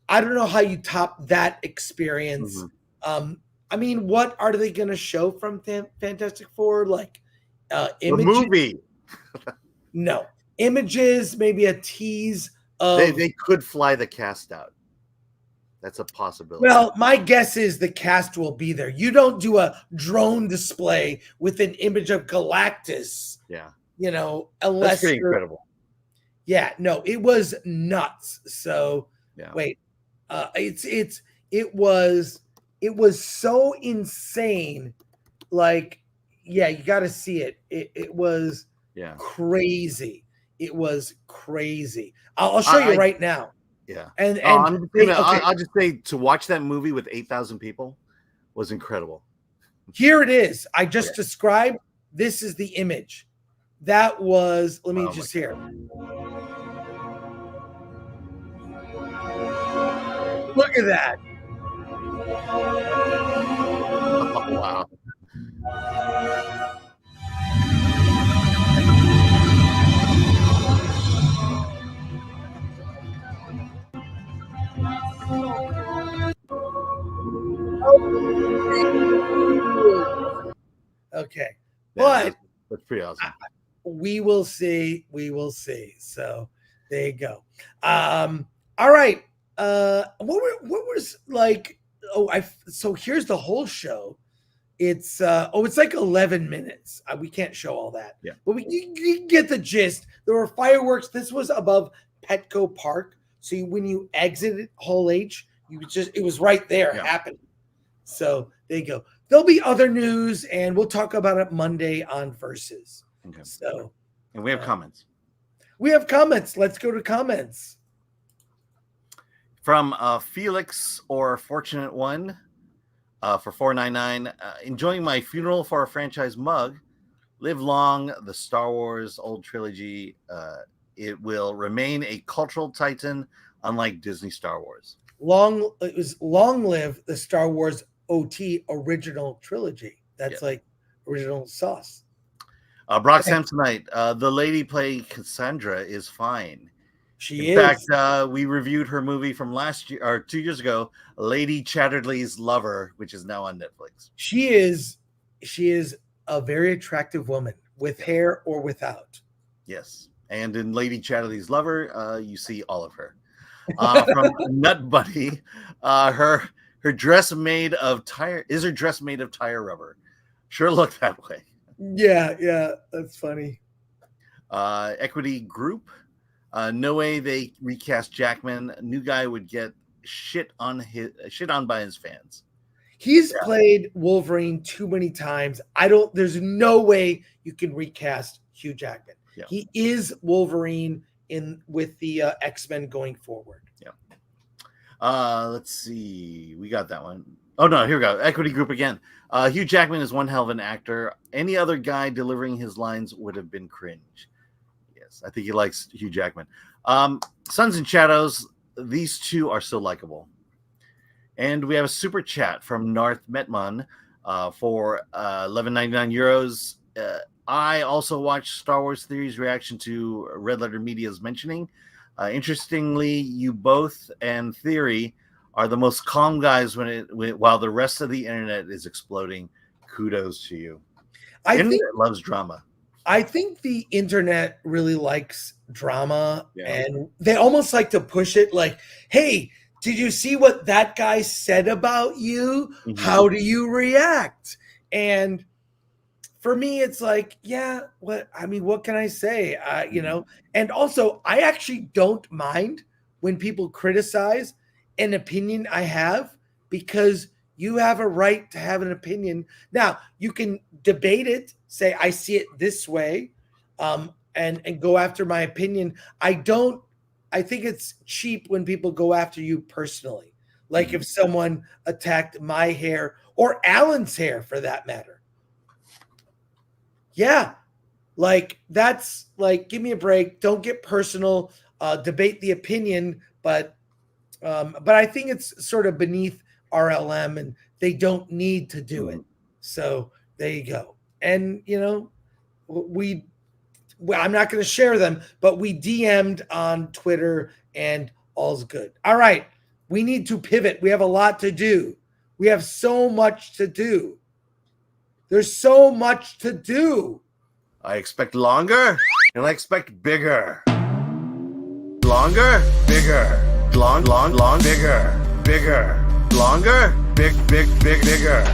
I don't know how you top that experience. Mm-hmm. I mean, what are they gonna show from Fantastic Four? Like the movie? No. Images, maybe a tease of... They could fly the cast out. That's a possibility. Well, my guess is the cast will be there. You don't do a drone display with an image of Galactus. Yeah. Unless that's pretty incredible. Yeah, no, it was nuts. So wait. It was so insane. Like, yeah, you gotta see it. It was crazy. It was crazy. I'll show you right now. Yeah. And I'll just say to watch that movie with 8,000 people was incredible. Here it is. I just described. This is the image. That was, let me just hear. Look at that. Oh, wow. Okay, but that's pretty awesome. we will see. We will see. So there you go. All right. What was like? So here's the whole show. It's it's like 11 minutes. We can't show all that. Yeah. But you get the gist. There were fireworks. This was above Petco Park. So when you exited Hall H, it was right there happening. So there you go. There'll be other news, and we'll talk about it Monday on Versus. Okay. So, and we have comments. We have comments. Let's go to comments. From Felix or Fortunate One for $4.99. Enjoying my funeral for a franchise mug. Live long the Star Wars old trilogy. It will remain a cultural titan, unlike Disney Star Wars. Long live the Star Wars OT original trilogy. That's like original sauce. Brock Samsonite, the lady playing Cassandra is fine. In fact, we reviewed her movie from last year or 2 years ago, Lady Chatterley's Lover, which is now on Netflix. She is a very attractive woman with hair or without. Yes. And in Lady Chatterley's Lover, you see all of her. From Nut Buddy, her dress made of tire rubber. Sure looked that way. Yeah, that's funny. Equity Group. No way they recast Jackman. New guy would get shit on by his fans. He's played Wolverine too many times. There's no way you can recast Hugh Jackman. Yeah. He is Wolverine with the X-Men going forward. Yeah. Let's see. We got that one. Oh no, here we go. Equity Group again. Hugh Jackman is one hell of an actor. Any other guy delivering his lines would have been cringe. Yes, I think he likes Hugh Jackman. Sons and Shadows. These two are so likable. And we have a super chat from Narth Metman for 11.99 euros. I also watched Star Wars Theory's reaction to Red Letter Media's mentioning. Interestingly, you both and Theory are the most calm guys while the rest of the internet is exploding. Kudos to you. I think loves drama. I think the internet really likes drama, and they almost like to push it like, hey, did you see what that guy said about you? Mm-hmm. How do you react? And for me, it's like, what can I say? And also I actually don't mind when people criticize an opinion I have, because you have a right to have an opinion. Now, you can debate it, say, I see it this way, and go after my opinion. I think it's cheap when people go after you personally. Like if someone attacked my hair or Alan's hair for that matter. Yeah. Like that's like, give me a break. Don't get personal, debate the opinion, but I think it's sort of beneath RLM and they don't need to do it. So there you go. And I'm not going to share them, but we DM'd on Twitter and all's good. All right. We need to pivot. We have a lot to do. We have so much to do. There's so much to do. I expect longer and I expect bigger. Longer, bigger. Long, bigger. Bigger. Longer, bigger.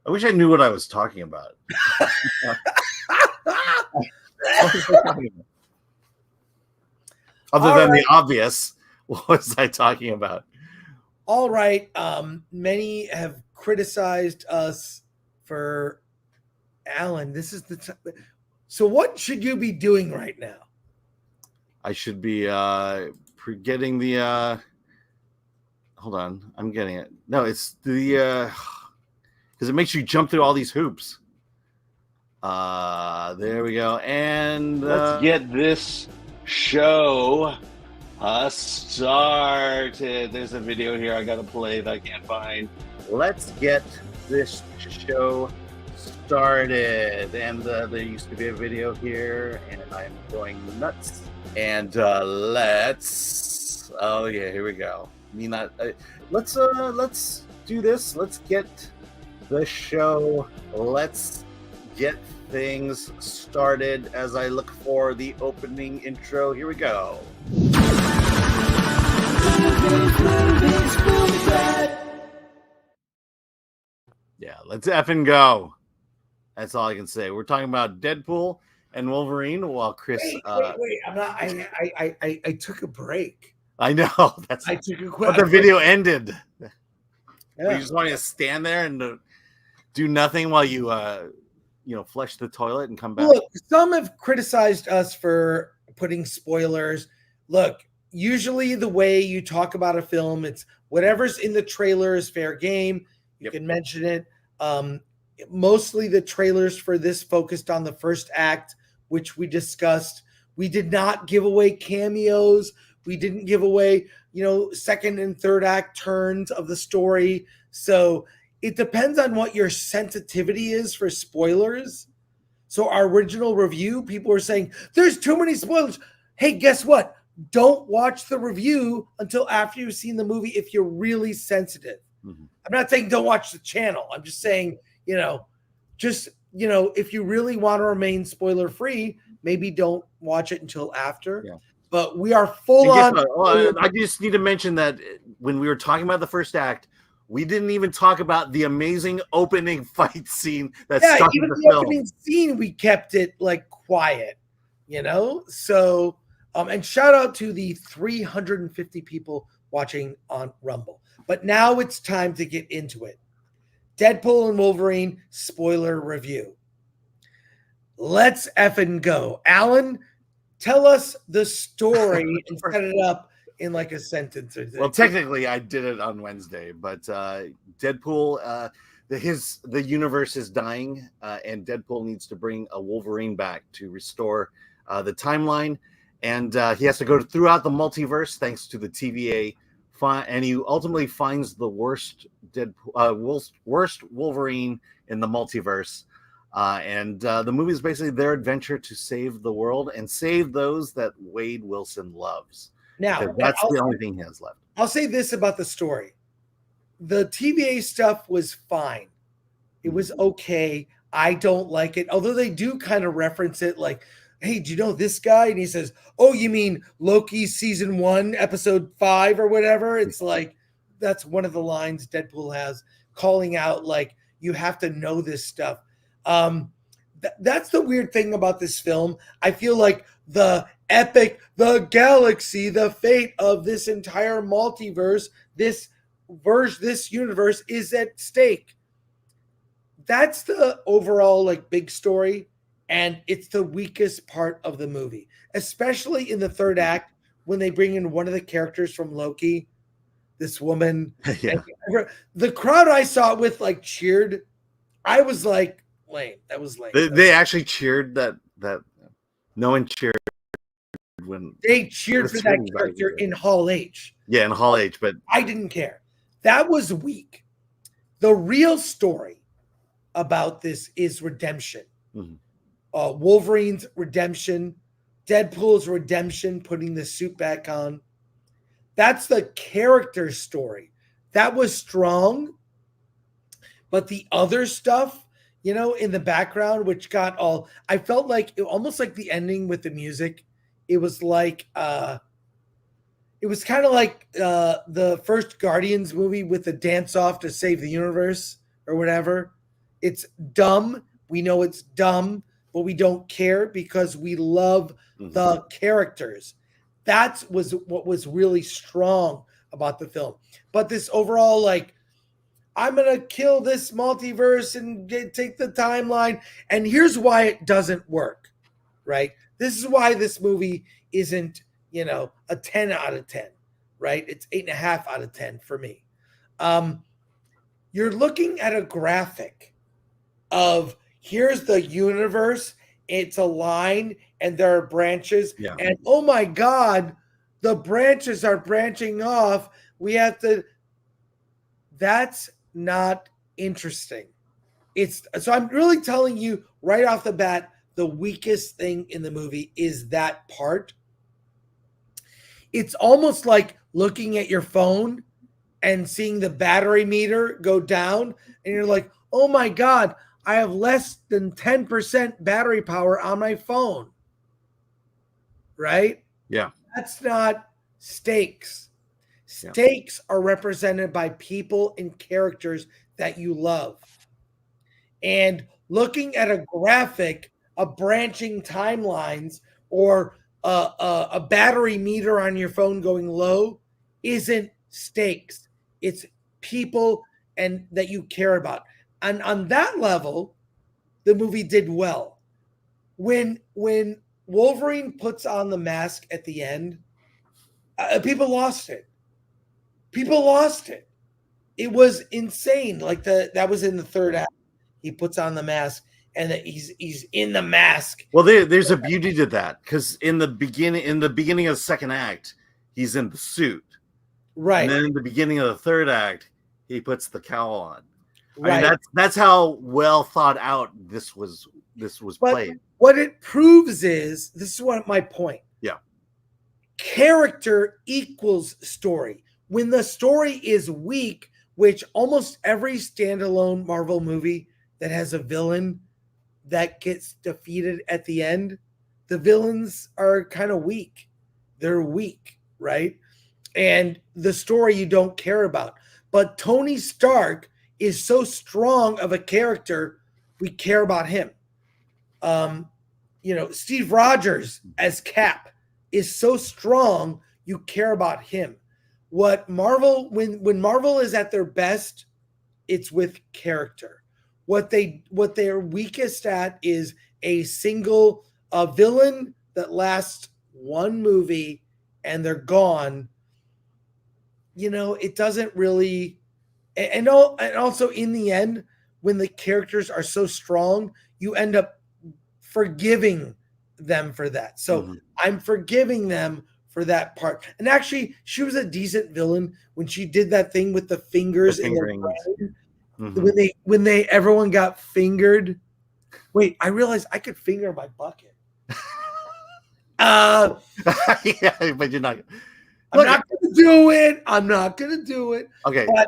I wish I knew what I was talking about. Other than the obvious, what was I talking about? All right. Many have criticized us for Alan. This is the time. So what should you be doing right now? I should be getting the hold on, I'm getting it. No, it's the because it makes you jump through all these hoops. There we go. And let's get this show started. There's a video here I gotta play that I can't find. Let's get this show started. And there used to be a video here, and I'm going nuts. And let's. Oh yeah, here we go. me not. Let's do this. Let's get the show. Let's get things started as I look for the opening intro. Here we go. Yeah, let's effing go. That's all I can say. We're talking about Deadpool and Wolverine while Chris. Wait. I'm not. I took a break. I know. I took a but the video ended. Yeah. You just want to stand there and do nothing while you flush the toilet and come back. Look, some have criticized us for putting spoilers. Look, usually the way you talk about a film, it's whatever's in the trailer is fair game. You can mention it. Mostly the trailers for this focused on the first act, which we discussed. We did not give away cameos. We didn't give away, second and third act turns of the story. So it depends on what your sensitivity is for spoilers. So our original review, people were saying, there's too many spoilers. Hey, guess what? Don't watch the review until after you've seen the movie if you're really sensitive. Mm-hmm. I'm not saying don't watch the channel. I'm just saying, if you really want to remain spoiler free, maybe don't watch it until after. Yeah. But we are full on. I just need to mention that when we were talking about the first act, we didn't even talk about the amazing opening fight scene that started even the the film. Opening scene, we kept it quiet, So, and shout out to the 350 people watching on Rumble. But now it's time to get into it. Deadpool and Wolverine spoiler review. Let's effing go. Alan, tell us the story and set it up in a sentence or Well, technically I did it on Wednesday, but Deadpool, the universe is dying, and Deadpool needs to bring a Wolverine back to restore the timeline, and he has to go throughout the multiverse thanks to the TVA, and he ultimately finds the worst Wolverine in the multiverse. And the movie is basically their adventure to save the world and save those that Wade Wilson loves. Now, that's the only thing he has left. I'll say this about the story. The TVA stuff was fine. It was okay. I don't like it. Although they do kind of reference it hey, do you know this guy? And he says, oh, you mean Loki season 1, episode 5 or whatever? It's that's one of the lines Deadpool has calling out, you have to know this stuff. That's the weird thing about this film. I feel like the epic, the galaxy, the fate of this entire multiverse, this universe is at stake. That's the overall big story, and it's the weakest part of the movie, especially in the third act when they bring in one of the characters from Loki, this woman. Yeah. The crowd I saw it with cheered. I was lame. That was lame. They actually cheered that no one cheered when they cheered for that character in Hall H. Yeah, in Hall H, but I didn't care. That was weak. The real story about this is redemption. Mm-hmm. Wolverine's redemption, Deadpool's redemption, putting the suit back on. That's the character story. That was strong. But the other stuff, in the background, which got I felt almost like the ending with the music. It was it was kind of like the first Guardians movie with the dance off to save the universe or whatever. It's dumb. We know it's dumb, but we don't care because we love the characters. That was what was really strong about the film. But this overall, I'm going to kill this multiverse and take the timeline. And here's why it doesn't work, right? This is why this movie isn't, a 10 out of 10, right? It's 8.5 out of 10 for me. You're looking at a graphic of here's the universe. It's a line and there are branches. Yeah. And oh my God, the branches are branching off. We have to. That's not interesting. So I'm really telling you right off the bat, the weakest thing in the movie is that part. it's almost like looking at your phone and seeing the battery meter go down, and you're like, oh my God, I have less than 10% battery power on my phone. Right? Yeah. That's not stakes. Stakes are represented by people and characters that you love. And looking at a graphic of branching timelines or a battery meter on your phone going low isn't stakes. It's people and that you care about. And on that level, the movie did well. When Wolverine puts on the mask at the end, people lost it. People lost it. It was insane. Like that was in the third act. He puts on the mask, and he's in the mask. Well, there's a beauty to that, because in the beginning of the second act, he's in the suit, right? And then in the beginning of the third act, he puts the cowl on. Right. I mean, that's how well thought out this was played. What it proves is, this is what my point. Yeah. Character equals story. When the story is weak, which almost every standalone Marvel movie that has a villain that gets defeated at the end, the villains are kind of weak. They're weak, right? And the story you don't care about. But Tony Stark is so strong of a character, we care about him. Steve Rogers as Cap is so strong, you care about him. What Marvel, when Marvel is at their best, it's with character. What they're weakest at is a single villain that lasts one movie and they're gone. It doesn't really, and also in the end, when the characters are so strong, you end up forgiving them for that. So I'm forgiving them for that part. And actually, she was a decent villain when she did that thing with the fingers in their brain. When everyone got fingered. Wait, I realized I could finger my bucket. Yeah, but you're not. I'm not gonna do it. I'm not gonna do it. Okay, but,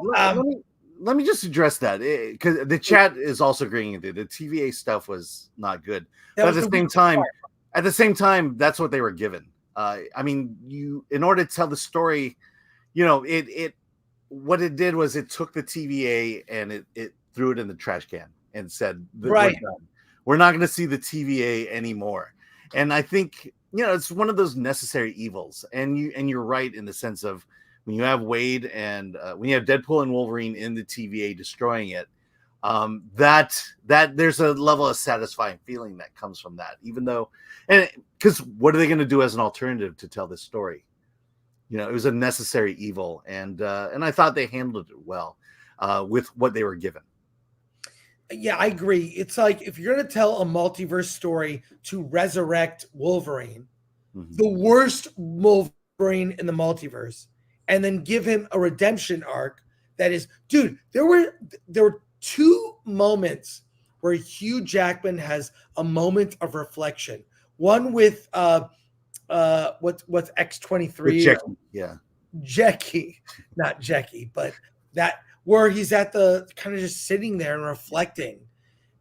let me just address that, because the chat is also agreeing that the TVA stuff was not good. But at the same time, that's what they were given. I mean, in order to tell the story, what it did was it took the TVA and it threw it in the trash can and said, right, we're not going to see the TVA anymore. And I think, it's one of those necessary evils. And you're right in the sense of when you have Wade and when you have Deadpool and Wolverine in the TVA destroying it, that there's a level of satisfying feeling that comes from that, even though, and because what are they going to do as an alternative to tell this story? It was a necessary evil, and I thought they handled it well with what they were given. Yeah, I agree. It's like if you're going to tell a multiverse story to resurrect Wolverine, the worst Wolverine in the multiverse, and then give him a redemption arc that is, dude, there were two moments where Hugh Jackman has a moment of reflection. One with what's X-23? Jackie, not Jackie, but that where he's at the kind of just sitting there and reflecting.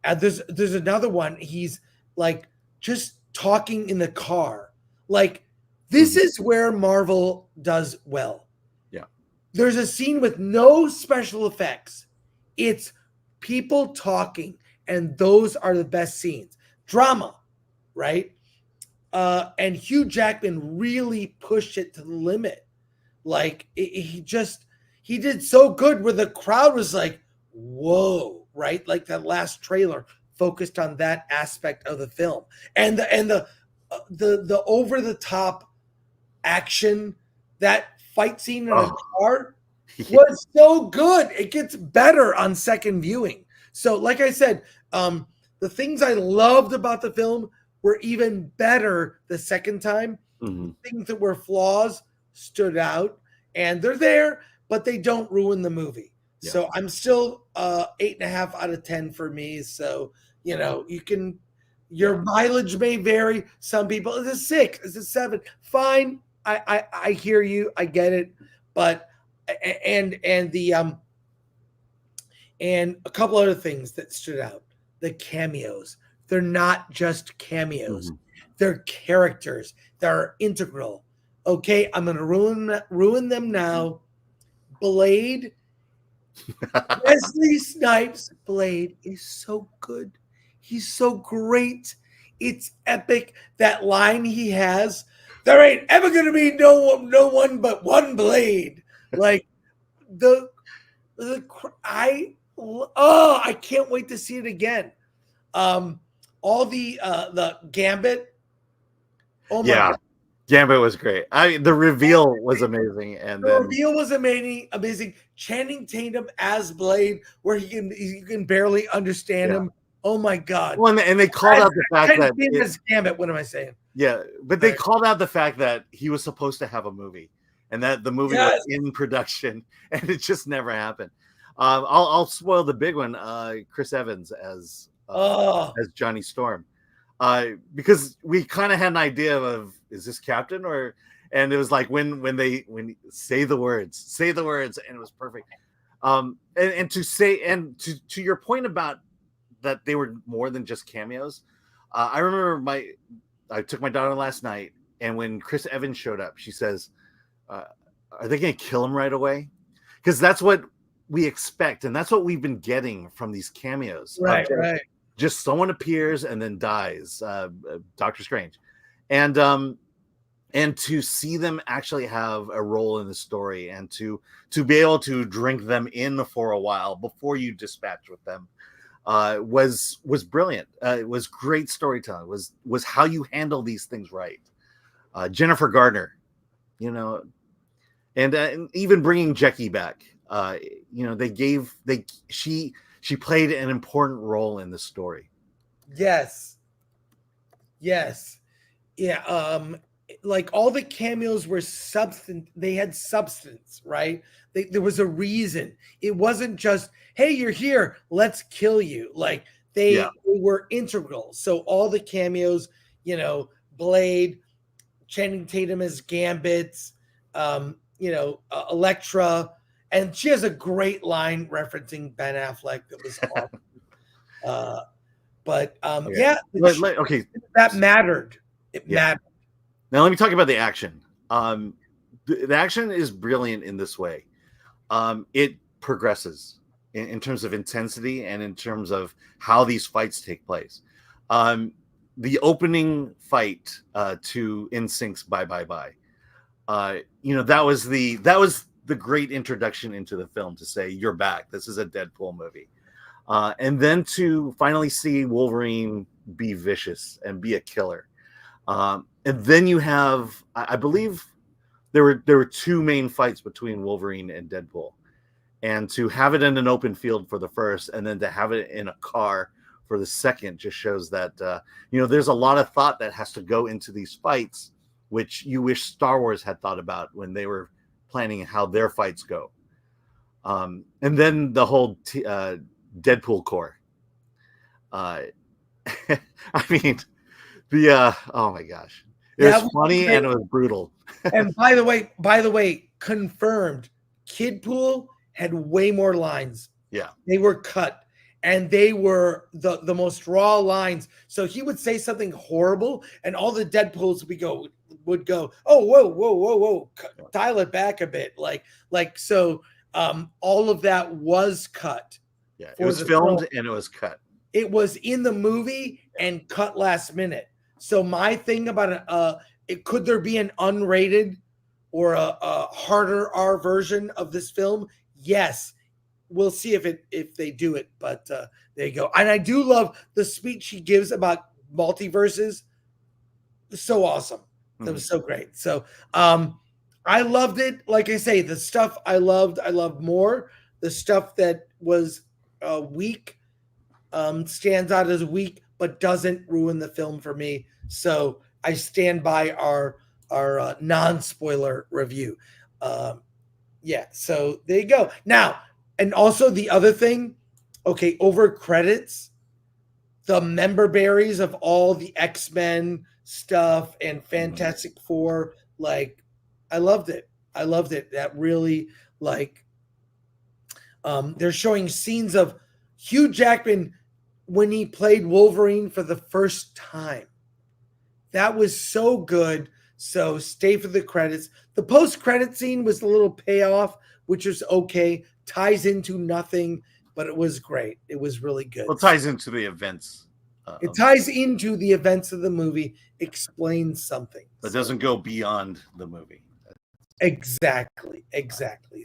And there's another one. He's like just talking in the car. Like this is where Marvel does well. Yeah. There's a scene with no special effects. It's people talking, and those are the best scenes. Drama, right? And Hugh Jackman really pushed it to the limit. Like he did so good where the crowd was like, whoa, right? Like that last trailer focused on that aspect of the film. And the over the top action, that fight scene in a car was so good. It gets better on second viewing. So like I said, the things I loved about the film were even better the second time. Things that were flaws stood out, and they're there, but they don't ruin the movie. Yeah. So I'm still 8.5 out of 10 for me. So, your mileage may vary. Some people, it's a 6, it's a 7. Fine. I hear you. I get it, but and the and a couple other things that stood out. The cameos. They're not just cameos. They're characters that are integral. Okay, I'm going to ruin them now. Blade. Wesley Snipes' Blade is so good. He's so great. It's epic. That line he has, there ain't ever going to be no one but one Blade. Like I can't wait to see it again. All the Gambit. Oh my God. Gambit was great. The reveal was amazing, and the reveal was amazing. Channing Tatum as Blade, where you can barely understand him. Oh my God! Well, and they called out the fact that as Gambit. What am I saying? Yeah, but they called out the fact that he was supposed to have a movie, and that the movie was in production, and it just never happened. I'll spoil the big one. Chris Evans as Johnny Storm. Because we kind of had an idea of, is this Captain and it was like when say the words, and it was perfect. And to your point about that they were more than just cameos. I remember I took my daughter last night, and when Chris Evans showed up, she says, "Are they going to kill him right away?" Because that's what we expect, and that's what we've been getting from these cameos. Right. Just someone appears and then dies, Doctor Strange, and to see them actually have a role in the story, and to be able to drink them in for a while before you dispatch with them, was brilliant. It was great storytelling. Was how you handle these things right. Jennifer Gardner, and even bringing Jackie back, she played an important role in the story. Yes. Yeah. Like all the cameos were substance. They had substance, right? There was a reason. It wasn't just, hey, you're here, let's kill you. Like they were integral. So all the cameos, Blade, Channing Tatum as Gambit, Elektra. And she has a great line referencing Ben Affleck that was awesome. That mattered. It mattered. Now let me talk about the action. The action is brilliant in this way. It progresses in terms of intensity and in terms of how these fights take place. The opening fight to NSYNC's Bye Bye Bye. That was the great introduction into the film to say, you're back. This is a Deadpool movie. And then to finally see Wolverine be vicious and be a killer. And then you have, I believe there were two main fights between Wolverine and Deadpool. And to have it in an open field for the first, and then to have it in a car for the second, just shows that, there's a lot of thought that has to go into these fights, which you wish Star Wars had thought about when they were planning how their fights go. And then the whole Deadpool core. I mean, oh my gosh. It was funny and it was brutal. And by the way, confirmed, Kidpool had way more lines. Yeah. They were cut, and they were the most raw lines. So he would say something horrible, and all the Deadpools would go, oh, whoa, dial it back a bit. So all of that was cut. Yeah, it was filmed and it was cut. It was in the movie and cut last minute. So my thing about could there be an unrated or a harder R version of this film? Yes. We'll see if they do it, but there you go. And I do love the speech she gives about multiverses. So awesome. That was so great. So I loved it. Like I say, the stuff I loved more. The stuff that was weak stands out as weak, but doesn't ruin the film for me. So I stand by our non-spoiler review. So there you go. Now, and also the other thing, over credits, the member berries of all the X-Men stuff and Fantastic Four, I loved it. That really, like, they're showing scenes of Hugh Jackman when he played Wolverine for the first time. That was so good. So stay for the credits. The post-credit scene was a little payoff, which was okay. Ties into nothing, but it was great. It was really good. Well, it ties into the events. It ties into the events of the movie, explains something. But doesn't go beyond the movie. Exactly.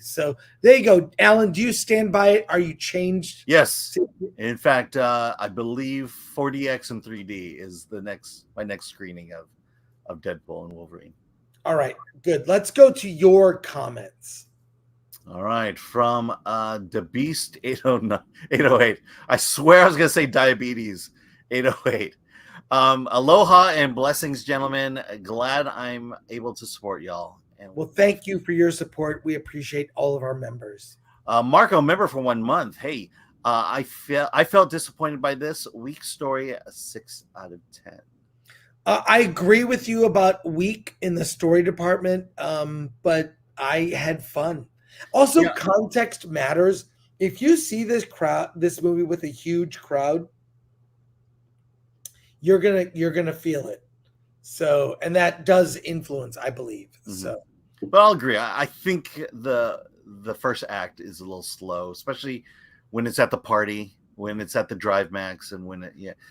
So there you go. Alan, do you stand by it? Are you changed? Yes. In fact, I believe 4DX and 3D is my next screening of Deadpool and Wolverine. All right, good. Let's go to your comments. All right, from the Beast 808. I swear I was gonna say diabetes 808. Aloha and blessings, gentlemen. Glad I'm able to support y'all. And well, thank you for your support. We appreciate all of our members. Marco, member for 1 month. Hey, I felt disappointed by this weak story. A 6 out of 10. I agree with you about weak in the story department, but I had fun. Also, context matters. If you see this movie with a huge crowd, you're gonna feel it. So, and that does influence, I believe. Mm-hmm. So, but I'll agree. I think the first act is a little slow, especially when it's at the party, when it's at the Drive Max, and when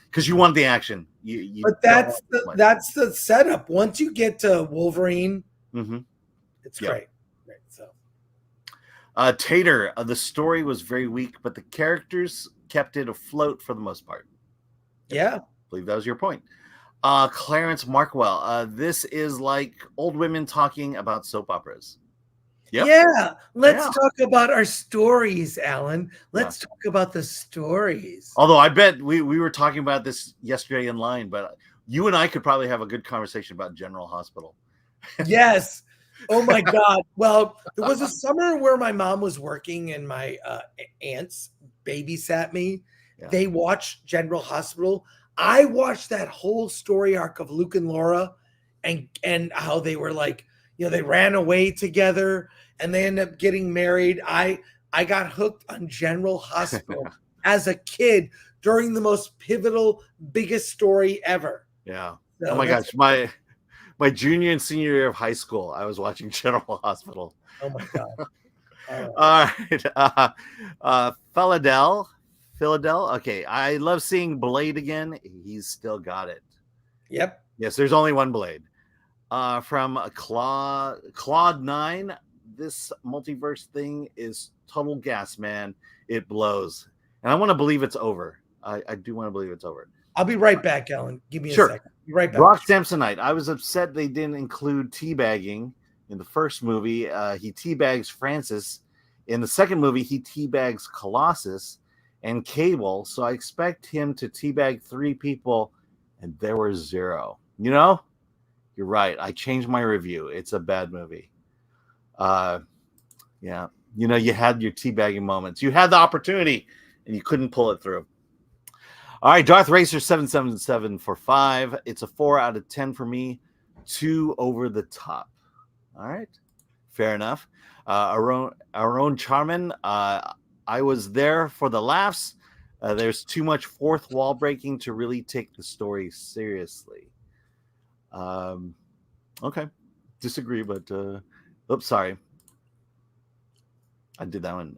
because you want the action. But that's the setup. Once you get to Wolverine, it's great. So, Tater, the story was very weak, but the characters kept it afloat for the most part. Yeah, I believe that was your point. Clarence Markwell, this is like old women talking about soap operas. Yep. Yeah, let's talk about our stories, Alan. Let's talk about the stories. Although I bet we were talking about this yesterday in line, but you and I could probably have a good conversation about General Hospital. Yes. Oh my God. Well, there was a summer where my mom was working and my aunts babysat me. Yeah. They watched General Hospital. I watched that whole story arc of Luke and Laura and how they were like, they ran away together and they ended up getting married. I got hooked on General Hospital as a kid during the most pivotal, biggest story ever. Yeah. So oh my gosh. My junior and senior year of high school, I was watching General Hospital. Oh my God. All right. Philadel. Okay. I love seeing Blade again. He's still got it. Yep. Yes, there's only one Blade. From Claude 9, this multiverse thing is total gas, man. It blows. And I want to believe it's over. I do want to believe it's over. I'll be right back, Ellen. Give me a second. Be right back. Brock Samsonite. I was upset they didn't include teabagging in the first movie. He teabags Francis. In the second movie, he teabags Colossus and Cable. So I expect him to teabag 3 people, and there were 0. You're right. I changed my review. It's a bad movie. Yeah. You had your teabagging moments. You had the opportunity, and you couldn't pull it through. All right, Darth Racer 777 for 5. It's a 4 out of 10 for me. 2 over the top. All right, fair enough. Our own Charmin. I was there for the laughs. There's too much fourth wall breaking to really take the story seriously. Okay, disagree, but oops, sorry. I did that one.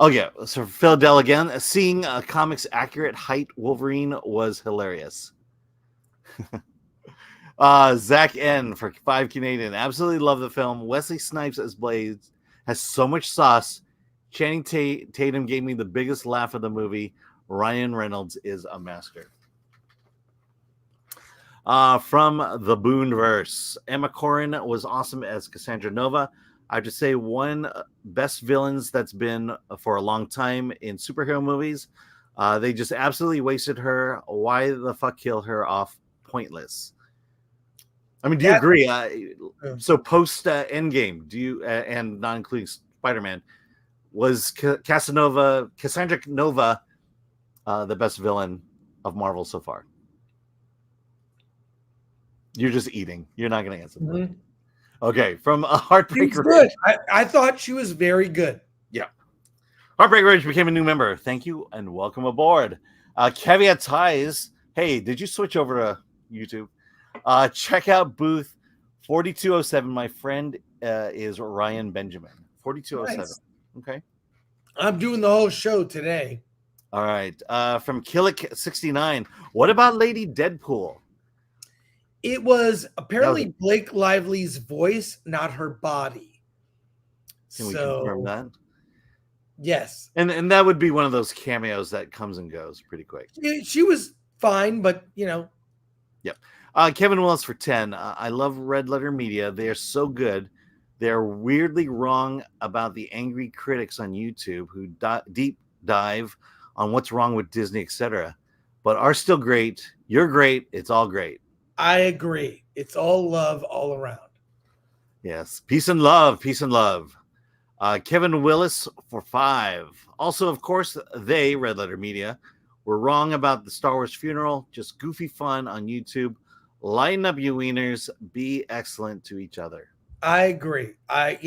Oh yeah, so Philadelphia again. Seeing a comics accurate height Wolverine was hilarious. Zach N for 5 Canadian. Absolutely love the film. Wesley Snipes as Blades has so much sauce. Channing Tatum gave me the biggest laugh of the movie. Ryan Reynolds is a master. From the Boonverse, Emma Corrin was awesome as Cassandra Nova. I have to say, one best villains that's been for a long time in superhero movies. They just absolutely wasted her. Why the fuck kill her off? Pointless. I mean, do you agree? So post Endgame, do you, and not including Spider-Man, was Cassandra Nova the best villain of Marvel so far? You're just eating. You're not going to answer. Mm-hmm. Okay, from a She Heartbreak was Ridge. good. I thought she was very good. Yeah. Heartbreak Ridge became a new member. Thank you and welcome aboard. Caveat Ties. Hey, did you switch over to YouTube? Check out booth 4207. My friend is Ryan Benjamin. 4207. Nice. Okay. I'm doing the whole show today. All right. From Killick69. What about Lady Deadpool? It was apparently Blake Lively's voice, not her body. Can we confirm that? Yes. And that would be one of those cameos that comes and goes pretty quick. She was fine, but you know. Yep. Kevin Willis for 10. I love Red Letter Media. They are so good. They're weirdly wrong about the angry critics on YouTube who deep dive on what's wrong with Disney, etc., but are still great. You're great. It's all great. I agree. It's all love all around. Yes. Peace and love. Peace and love. Kevin Willis for 5. Also, of course, they, Red Letter Media, were wrong about the Star Wars funeral. Just goofy fun on YouTube. Lighten up, you wieners. Be excellent to each other. I agree. I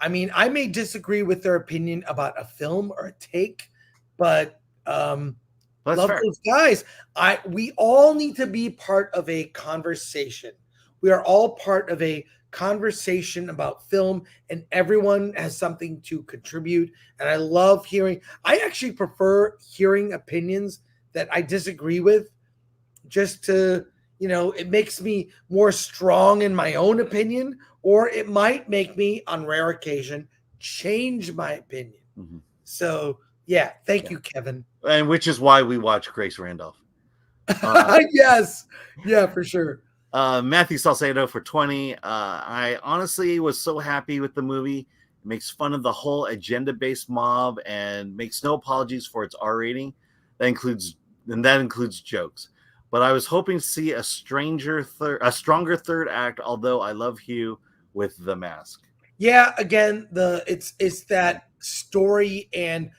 may disagree with their opinion about a film or a take, but love fair. those guys. We all need to be part of a conversation. We are all part of a conversation about film, and everyone has something to contribute. And I love hearing. I actually prefer hearing opinions that I disagree with, just to, it makes me more strong in my own opinion, or it might make me, on rare occasion, change my opinion. Mm-hmm. So, yeah, thank you, Kevin. And which is why we watch Grace Randolph. Yes. Yeah, for sure. Matthew Salcedo for 20. I honestly was so happy with the movie. It makes fun of the whole agenda-based mob and makes no apologies for its R rating. That includes jokes. But I was hoping to see a stronger third act, although I love Hugh with the mask. Yeah, again, it's that story and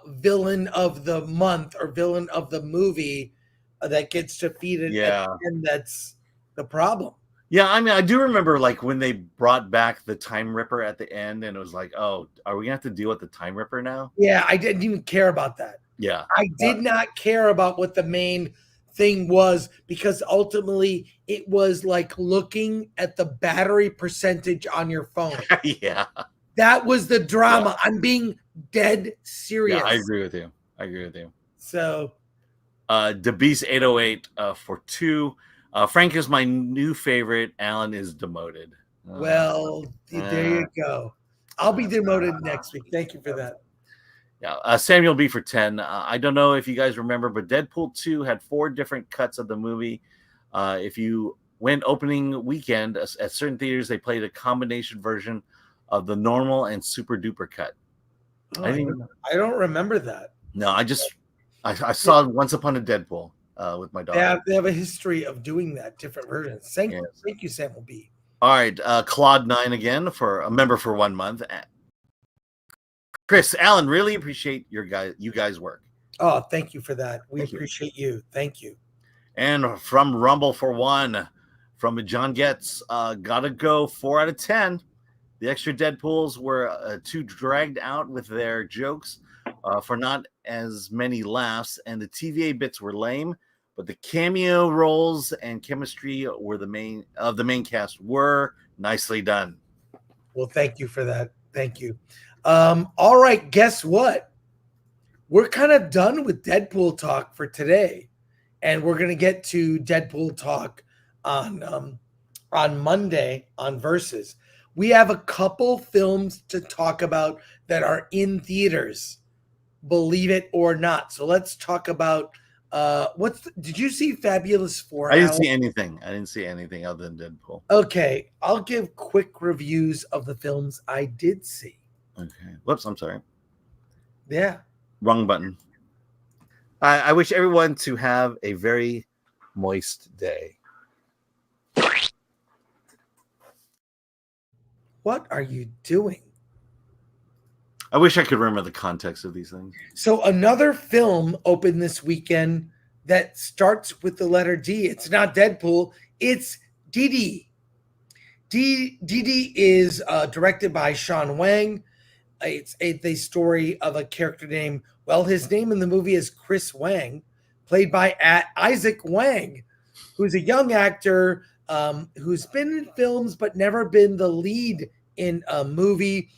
villain of the month or villain of the movie that gets defeated. Yeah, and that's the problem. Yeah, I mean, I do remember like when they brought back the Time Ripper at the end, and it was like, oh, are we gonna have to deal with the Time Ripper now? Yeah, I didn't even care about that. Yeah, I did not care about what the main thing was, because ultimately it was like looking at the battery percentage on your phone. Yeah, that was the drama. Yeah. I'm being dead serious. Yeah, I agree with you. So DeBeast 808 for 2. Frank is my new favorite. Alan is demoted. Well, there you go. I'll be demoted next week. Thank you for that. Yeah, Samuel B for 10. I don't know if you guys remember, but Deadpool 2 had 4 different cuts of the movie. If you went opening weekend at certain theaters, they played a combination version of the normal and super duper cut. Oh, I don't remember that. No, I saw Once Upon a Deadpool with my daughter. They have a history of doing that, different versions. Thank you, Samuel B. All right, Claude 9 again for a member for 1 month. Chris, Alan, really appreciate you guys' work. Oh, thank you for that. We appreciate you. Thank you. And from Rumble for 1, from John Getz, gotta go 4 out of 10. The extra Deadpools were too dragged out with their jokes for not as many laughs, and the TVA bits were lame, but the cameo roles and chemistry were the main cast were nicely done. Well, thank you for that. Thank you. All right, guess what? We're kind of done with Deadpool talk for today, and we're gonna get to Deadpool talk on Monday on Versus. We have a couple films to talk about that are in theaters, believe it or not. So let's talk about did you see Fabulous 4? I didn't see anything. I didn't see anything other than Deadpool. Okay, I'll give quick reviews of the films I did see. Okay. Whoops, I'm sorry. Yeah. Wrong button. I wish everyone to have a very moist day. What are you doing? I wish I could remember the context of these things. So another film opened this weekend that starts with the letter D. It's not Deadpool. It's Dìdi. Dìdi is directed by Sean Wang. It's the story of a character named, well, his name in the movie is Chris Wang, played by Isaac Wang, who's a young actor who's been in films but never been the lead in a movie.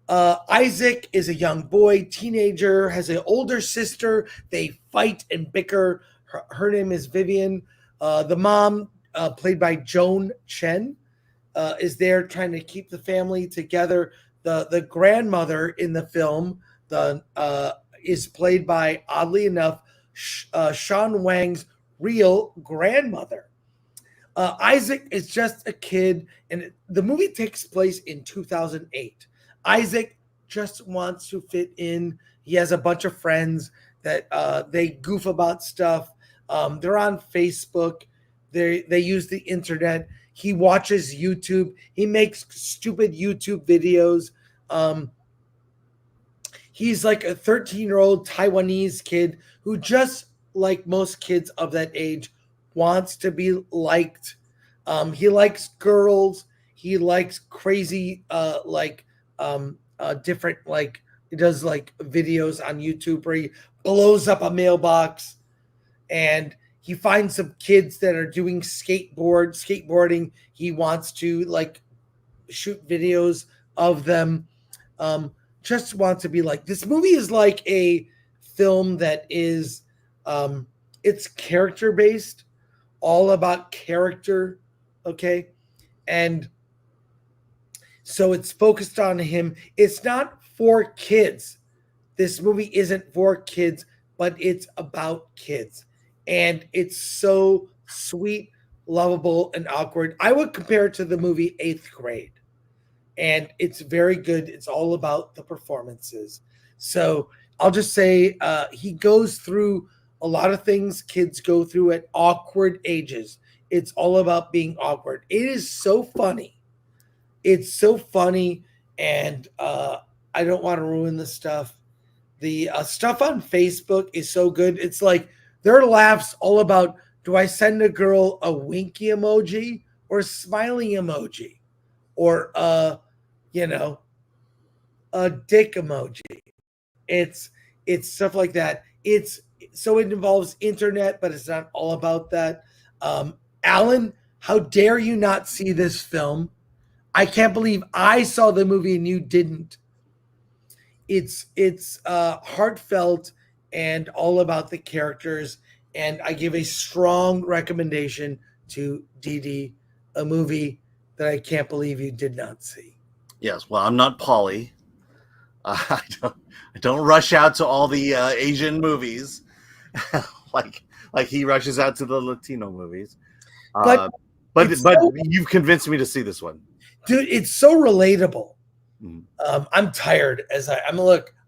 Isaac is a young boy, teenager, has an older sister. They fight and bicker. Her name is Vivian. The mom, played by Joan Chen, is there trying to keep the family together. The grandmother in the film is played by, oddly enough, Sean Wang's real grandmother. Isaac is just a kid, and the movie takes place in 2008. Isaac just wants to fit in. He has a bunch of friends that they goof about stuff. They're on Facebook. They use the internet. He watches YouTube. He makes stupid YouTube videos. He's like a 13-year-old Taiwanese kid who, just like most kids of that age, wants to be liked. He likes girls. He likes crazy, different, like, he does like videos on YouTube where he blows up a mailbox, and he finds some kids that are doing skateboarding. He wants to like shoot videos of them. Just wants to be like, this movie is like a film that is, it's character based, all about character. Okay. And so it's focused on him. It's not for kids. This movie isn't for kids, but it's about kids. And it's so sweet, lovable, and awkward. I would compare it to the movie 8th Grade. And it's very good. It's all about the performances. So I'll just say he goes through a lot of things kids go through at awkward ages. It's all about being awkward. It is so funny. It's so funny, and I don't want to ruin the stuff. The stuff on Facebook is so good. It's like there are laughs all about, do I send a girl a winky emoji or a smiling emoji? Or, a dick emoji. It's stuff like that. So it involves internet, but it's not all about that. Alan, how dare you not see this film? I can't believe I saw the movie and you didn't. It's heartfelt and all about the characters, and I give a strong recommendation to Dìdi, a movie that I can't believe you did not see. Yes, well, I'm not Polly. I don't rush out to all the Asian movies like he rushes out to the Latino movies. But you've convinced me to see this one, dude. It's so relatable. I'm tired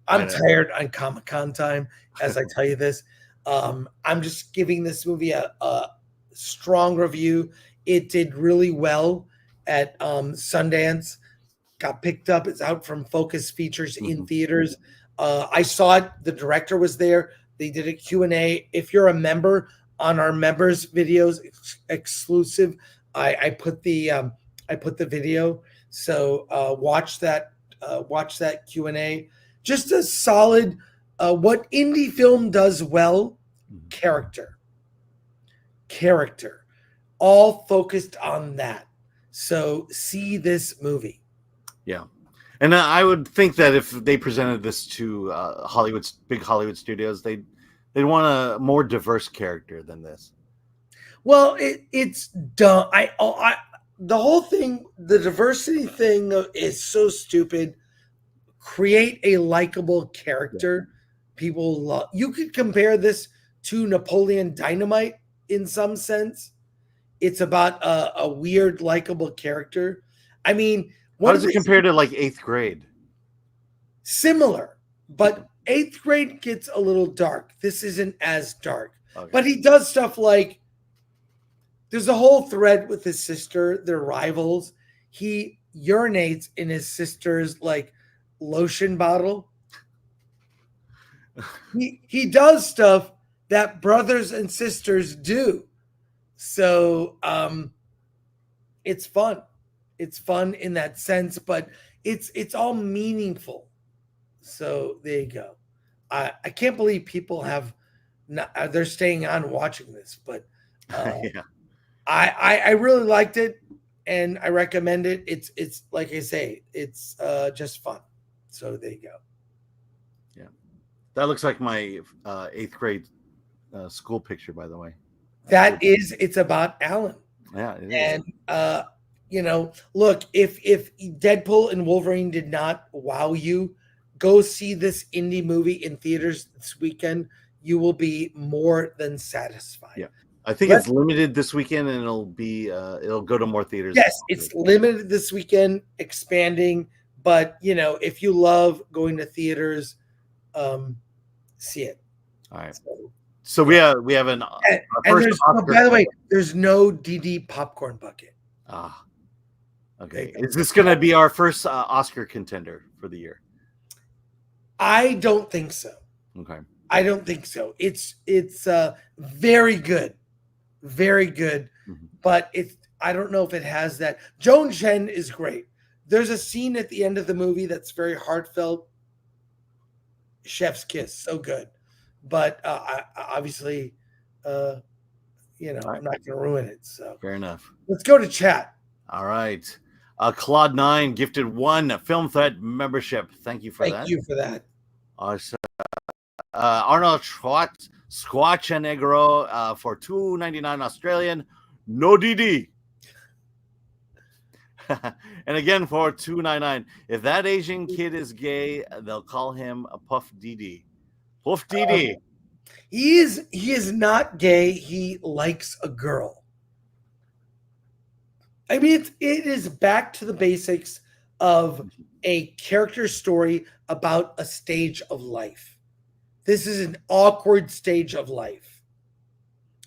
I'm tired on Comic-Con time as I tell you this. I'm just giving this movie a strong review. It did really well at Sundance. Got picked up. It's out from Focus Features in theaters. I saw it. The director was there. They did a Q&A. If you're a member, on our members videos exclusive, I put the video. So watch that Q&A. Just a solid, what indie film does well, character, all focused on that. So see this movie. Yeah. And I would think that if they presented this to big Hollywood studios, they'd want a more diverse character than this. Well, it's dumb. The whole thing, the diversity thing is so stupid. Create a likable character. People love. You could compare this to Napoleon Dynamite in some sense. It's about a weird, likable character. I mean, how does it compare to like 8th Grade? Similar, but 8th Grade gets a little dark. This isn't as dark. Okay. But he does stuff like, there's a whole thread with his sister. They're rivals. He urinates in his sister's like lotion bottle. He does stuff that brothers and sisters do. So it's fun. It's fun in that sense, but it's all meaningful. So there you go. I can't believe people have they're staying on watching this, but Yeah. I really liked it and I recommend it. It's like I say, it's just fun. So there you go. Yeah. That looks like my 8th grade school picture, by the way. It's about Alan. Yeah, it is. And look, if Deadpool and Wolverine did not wow you, go see this indie movie in theaters this weekend. You will be more than satisfied. Yeah. I think it's limited this weekend and it'll go to more theaters. Yes, it's limited this weekend, expanding, but if you love going to theaters, see it. All right. So we have an and by the way, there's no DD popcorn bucket. Okay. Is this going to be our first Oscar contender for the year? I don't think so. Okay. I don't think so. It's very good. Very good. Mm-hmm. But I don't know if it has that. Joan Chen is great. There's a scene at the end of the movie that's very heartfelt. Chef's kiss. So good. But obviously, I'm not going to ruin it. So fair enough. Let's go to chat. All right. Claude 9 gifted 1 Film Thread membership. Thank you for that. Thank you for that. Arnold Schwarzenegger for $2.99 Australian. No Dìdi. And again for $2.99. If that Asian kid is gay, they'll call him a Puff Dìdi. Puff Dìdi. He is not gay. He likes a girl. I mean, it is back to the basics of a character story about a stage of life. This is an awkward stage of life.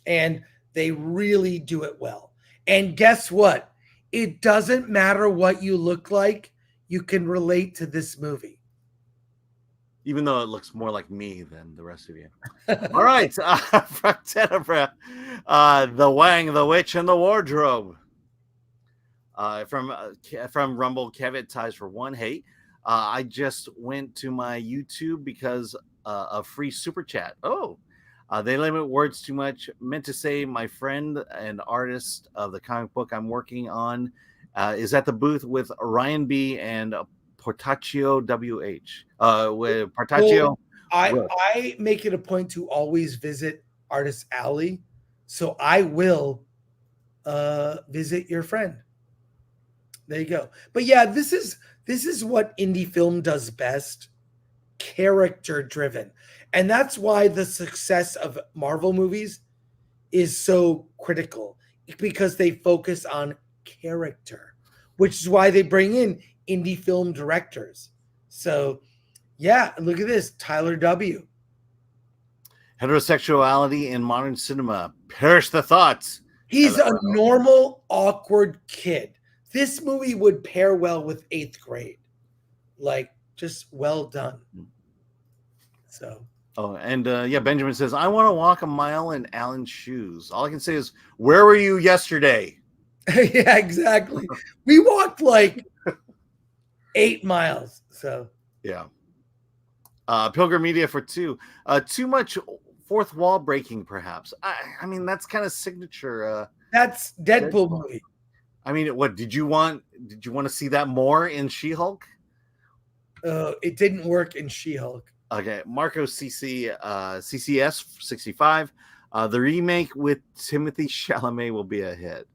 And they really do it well. And guess what? It doesn't matter what you look like. You can relate to this movie. Even though it looks more like me than the rest of you. All right. From Tenebra, The Wang, the Witch, and the Wardrobe. From Rumble, Kevin ties for 1. Hey, I just went to my YouTube because of free super chat. They limit words too much. Meant to say my friend and artist of the comic book I'm working on is at the booth with Ryan B and Portaccio WH. With Portaccio. I make it a point to always visit Artist Alley. So I will visit your friend. There you go. But yeah, this is what indie film does best. Character driven. And that's why the success of Marvel movies is so critical, because they focus on character, which is why they bring in indie film directors. So yeah, look at this. Tyler W. Heterosexuality in modern cinema. Perish the thoughts. He's a normal, awkward kid. This movie would pair well with 8th grade. Like, just well done. So. And Benjamin says, I want to walk a mile in Alan's shoes. All I can say is, where were you yesterday? Yeah, exactly. We walked like 8 miles. So. Yeah. Pilgrim Media for 2. Too much fourth wall breaking, perhaps. I mean, that's kind of signature. That's Deadpool movie. I mean, what did you want to see that more in She-Hulk? It didn't work in She-Hulk. Okay, Marco CCS 65. The remake with Timothy Chalamet will be a hit.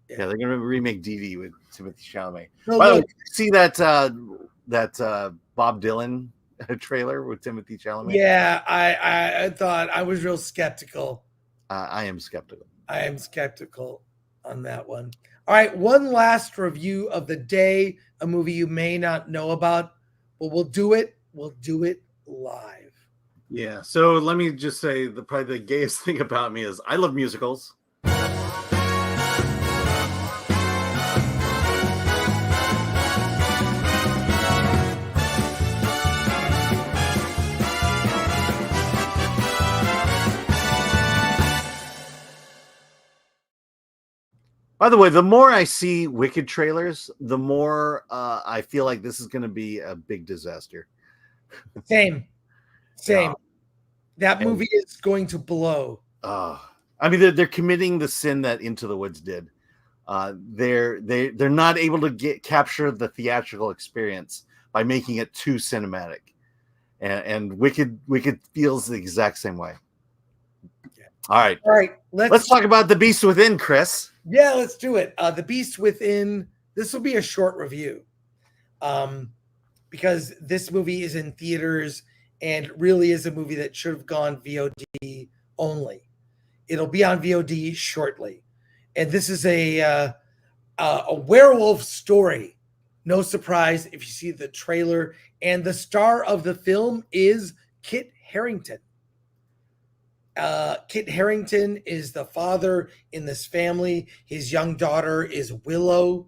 Yeah, they're gonna remake Dìdi with Timothy Chalamet. By the way, see that Bob Dylan trailer with Timothy Chalamet? Yeah, I thought I was real skeptical. I am skeptical. I am skeptical on that one. All right, one last review of the day, a movie you may not know about, but we'll do it. We'll do it live. Yeah, so let me just say probably the gayest thing about me is I love musicals. By the way, the more I see Wicked trailers, the more I feel like this is going to be a big disaster. Same. Yeah. That movie is going to blow. I mean, they're committing the sin that Into the Woods did. They're not able to capture the theatrical experience by making it too cinematic, and Wicked feels the exact same way. Yeah. All right. Let's talk about The Beast Within, Chris. Yeah, let's do it. The Beast Within. This will be a short review, because this movie is in theaters and really is a movie that should have gone VOD only. It'll be on VOD shortly, and this is a werewolf story. No surprise if you see the trailer. And the star of the film is Kit Harington. Kit Harington is the father in this family. His young daughter is Willow.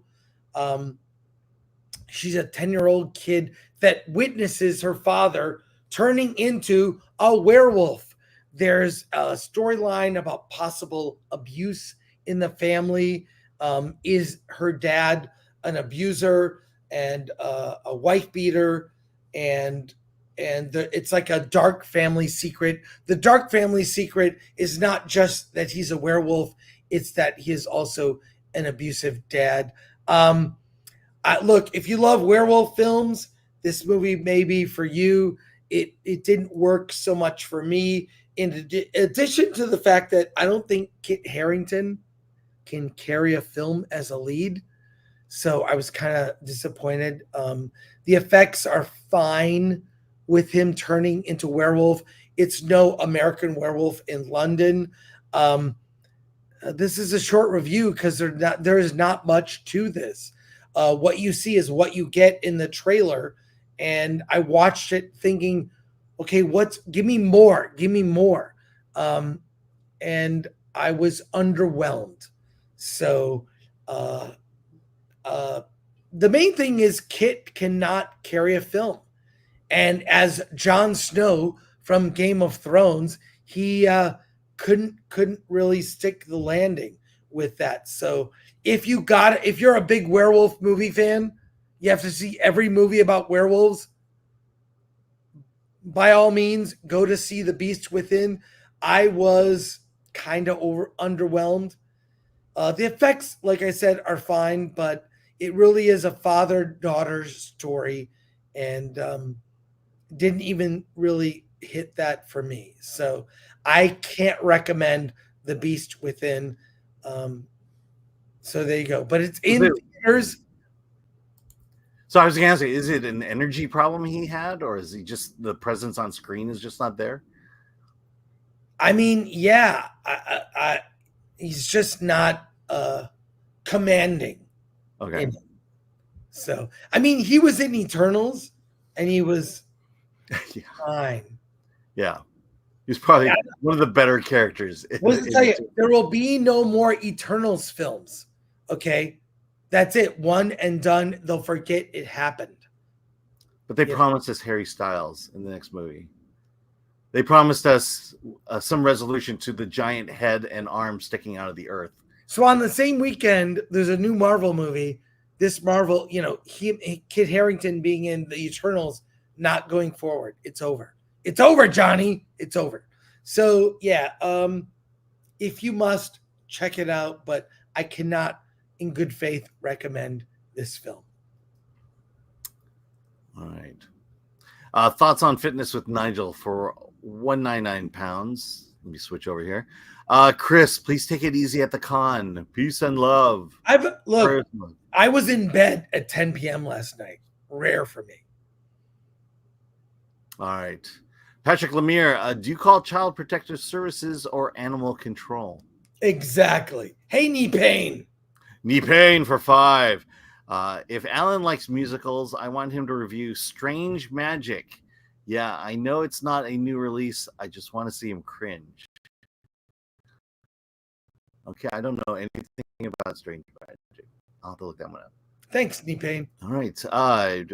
She's a 10-year-old kid that witnesses her father turning into a werewolf. There's a storyline about possible abuse in the family. Is her dad an abuser and a wife beater? And it's like a dark family secret. The dark family secret is not just that he's a werewolf, it's that he is also an abusive dad. Look, if you love werewolf films, this movie may be for you. It didn't work so much for me. In addition to the fact that I don't think Kit Harington can carry a film as a lead, so I was kind of disappointed. The effects are fine with him turning into werewolf. It's no American Werewolf in London. This is a short review because there is not much to this. What you see is what you get in the trailer, and I watched it thinking, okay, give me more. And I was underwhelmed. So the main thing is Kit cannot carry a film. And as Jon Snow from Game of Thrones, he couldn't really stick the landing with that. So if you're a big werewolf movie fan, you have to see every movie about werewolves. By all means, go to see The Beast Within. I was kind of underwhelmed. The effects, like I said, are fine, but it really is a father-daughter story, and didn't even really hit that for me. So I can't recommend The Beast Within. So there you go. But it's in theaters. So I was going to say, is it an energy problem he had, or is he just the presence on screen is just not there? I mean, yeah, he's just not commanding. Okay. So, I mean, he was in Eternals, and he was fine. Yeah. He's probably one of the better characters. There will be no more Eternals films. Okay? That's it. One and done. They'll forget it happened. But they promised us Harry Styles in the next movie. They promised us some resolution to the giant head and arm sticking out of the earth. So on the same weekend, there's a new Marvel movie. This Marvel, Kit Harington being in the Eternals, not going forward. It's over. It's over, Johnny. It's over. So yeah, if you must, check it out. But I cannot, in good faith, recommend this film. All right. Thoughts on fitness with Nigel for £199. Let me switch over here. Chris, please take it easy at the con. Peace and love. I was in bed at 10 p.m. last night. Rare for me. All right. Patrick Lemire, do you call Child Protective Services or Animal Control? Exactly. Hey, Knee Pain. Knee Pain for 5. If Alan likes musicals, I want him to review Strange Magic. Yeah, I know it's not a new release. I just want to see him cringe. Okay, I don't know anything about Strange Magic. I'll have to look that one up. Thanks, Knee Pain. All right.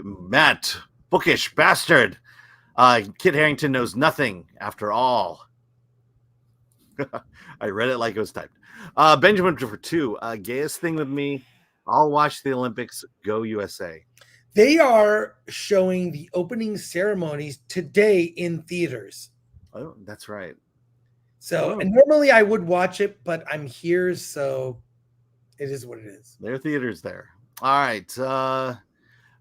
Matt, bookish bastard. Kit Harington knows nothing after all. I read it like it was typed. Benjamin for 2. Gayest thing with me. I'll watch the Olympics. Go USA. They are showing the opening ceremonies today in theaters. Oh, that's right. So, and normally I would watch it, but I'm here, so it is what it is. There are theaters there. All right.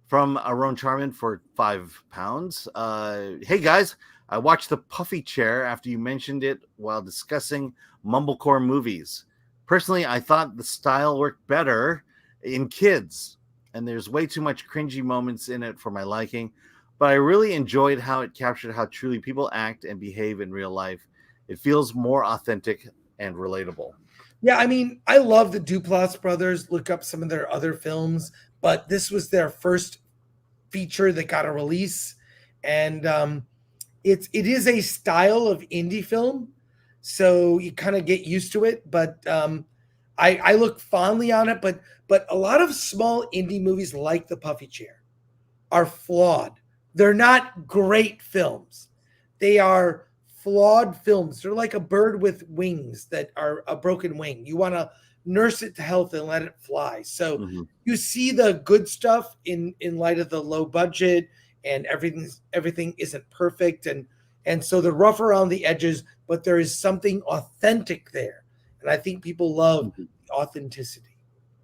From Aaron Charman for £5. Hey guys, I watched The Puffy Chair after you mentioned it while discussing mumblecore movies. Personally, I thought the style worked better in kids, and there's way too much cringy moments in it for my liking, but I really enjoyed how it captured how truly people act and behave in real life. It feels more authentic and relatable. Yeah, I mean, I love the Duplass brothers. Look up some of their other films, but this was their first feature that got a release, and it is a style of indie film, so you kind of get used to it. But I look fondly on it. But a lot of small indie movies like The Puffy Chair are flawed. They're not great films. They are flawed films. They're like a bird with wings that are a broken wing. You want to nurse it to health and let it fly. So you see the good stuff in light of the low budget, and everything isn't perfect, and so they're rough around the edges, but there is something authentic there, and I think people love authenticity.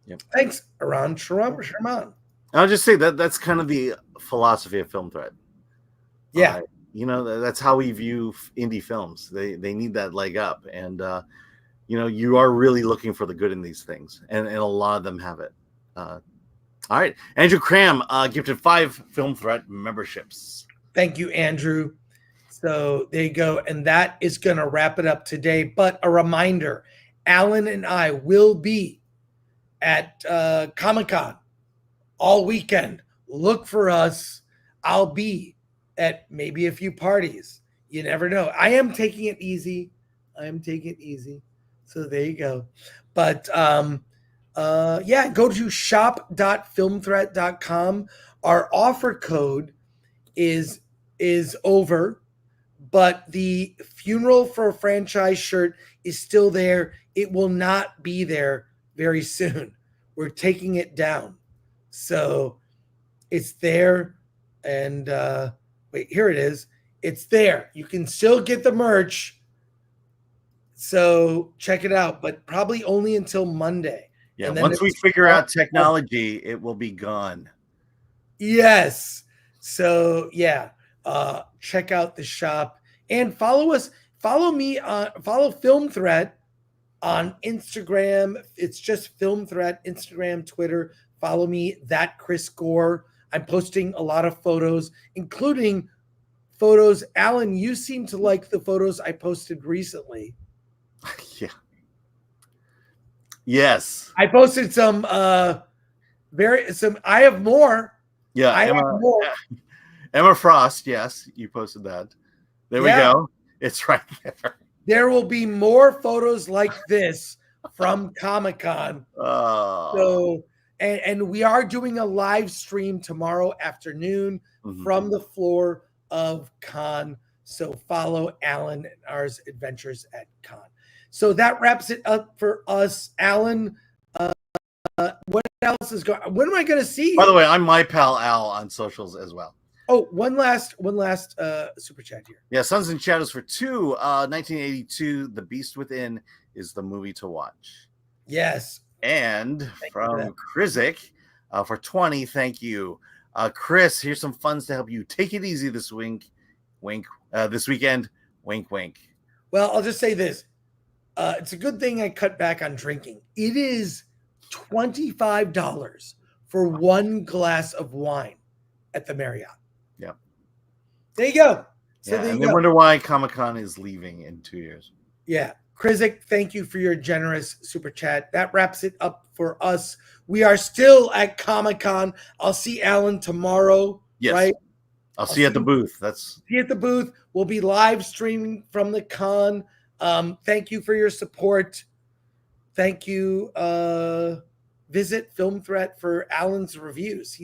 Yep. Thanks, Aran Sharman. I'll just say that's kind of the philosophy of Film Threat. Yeah. That's how we view indie films. They need that leg up, and you are really looking for the good in these things, and a lot of them have it. All right, Andrew Cram gifted 5 Film Threat memberships. Thank you, Andrew. So there you go, and that is going to wrap it up today. But a reminder, Alan and I will be at Comic-Con all weekend. Look for us. I'll be at maybe a few parties. You never know. I am taking it easy. So there you go. But go to shop.filmthreat.com. Our offer code is over, but the Funeral for a Franchise shirt is still there. It will not be there very soon. We're taking it down. So it's there, and here it is. It's there. You can still get the merch. So check it out, but probably only until Monday. Yeah, once we figure out technology, it will be gone. Yes. So check out the shop and follow us. Follow me follow Film Threat on Instagram. It's just Film Threat, Instagram, Twitter. Follow me, that Chris Gore. I'm posting a lot of photos, including photos. Alan, you seem to like the photos I posted recently. Yeah. Yes. I posted some I have more. Yeah, I have more. Emma Frost, yes, you posted that. There we go. It's right there. There will be more photos like this from Comic-Con. So and we are doing a live stream tomorrow afternoon from the floor of Con. So follow Alan and ours adventures at Con. So that wraps it up for us. Alan, what else is going on? When am I going to see you? By the way, I'm my pal Al on socials as well. Oh, one last super chat here. Yeah, Sons and Shadows for 2, 1982. The Beast Within is the movie to watch. Yes. And from Krizik for 20, thank you. Chris, here's some funds to help you take it easy this this weekend. Wink, wink. Well, I'll just say this. It's a good thing I cut back on drinking. It is $25 for one glass of wine at the Marriott. Yeah. There you go. So yeah, and they wonder why Comic-Con is leaving in 2 years. Yeah. Krizik, thank you for your generous super chat. That wraps it up for us. We are still at Comic-Con. I'll see Alan tomorrow. Yes. Right? I'll see you at the booth. See you at the booth. We'll be live streaming from the con. Thank you for your support. Thank you. Visit Film Threat for Alan's reviews.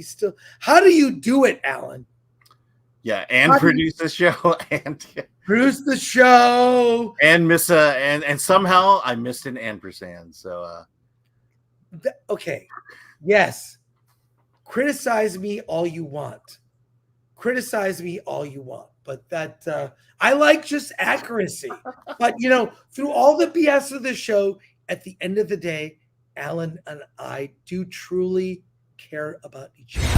How do you do it, Alan? Yeah, and produce the show. And Produce the show. And miss and somehow I missed an ampersand. So okay. Yes. Criticize me all you want. Criticize me all you want. But that I like just accuracy. But through all the BS of the show, at the end of the day, Alan and I do truly care about each other.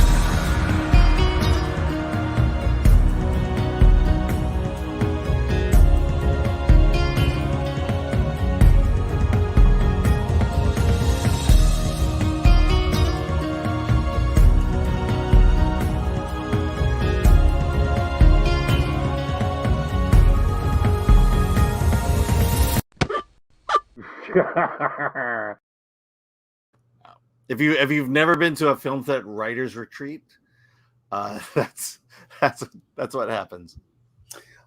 if you've never been to a film set writers retreat, that's what happens.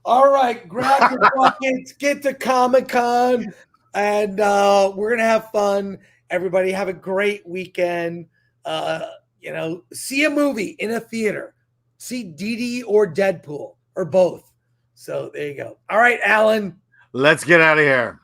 All right, grab your buckets, get to Comic-Con, and we're gonna have fun. Everybody have a great weekend. See a movie in a theater. See Dìdi or Deadpool or both. So there you go. All right, Alan. Let's get out of here.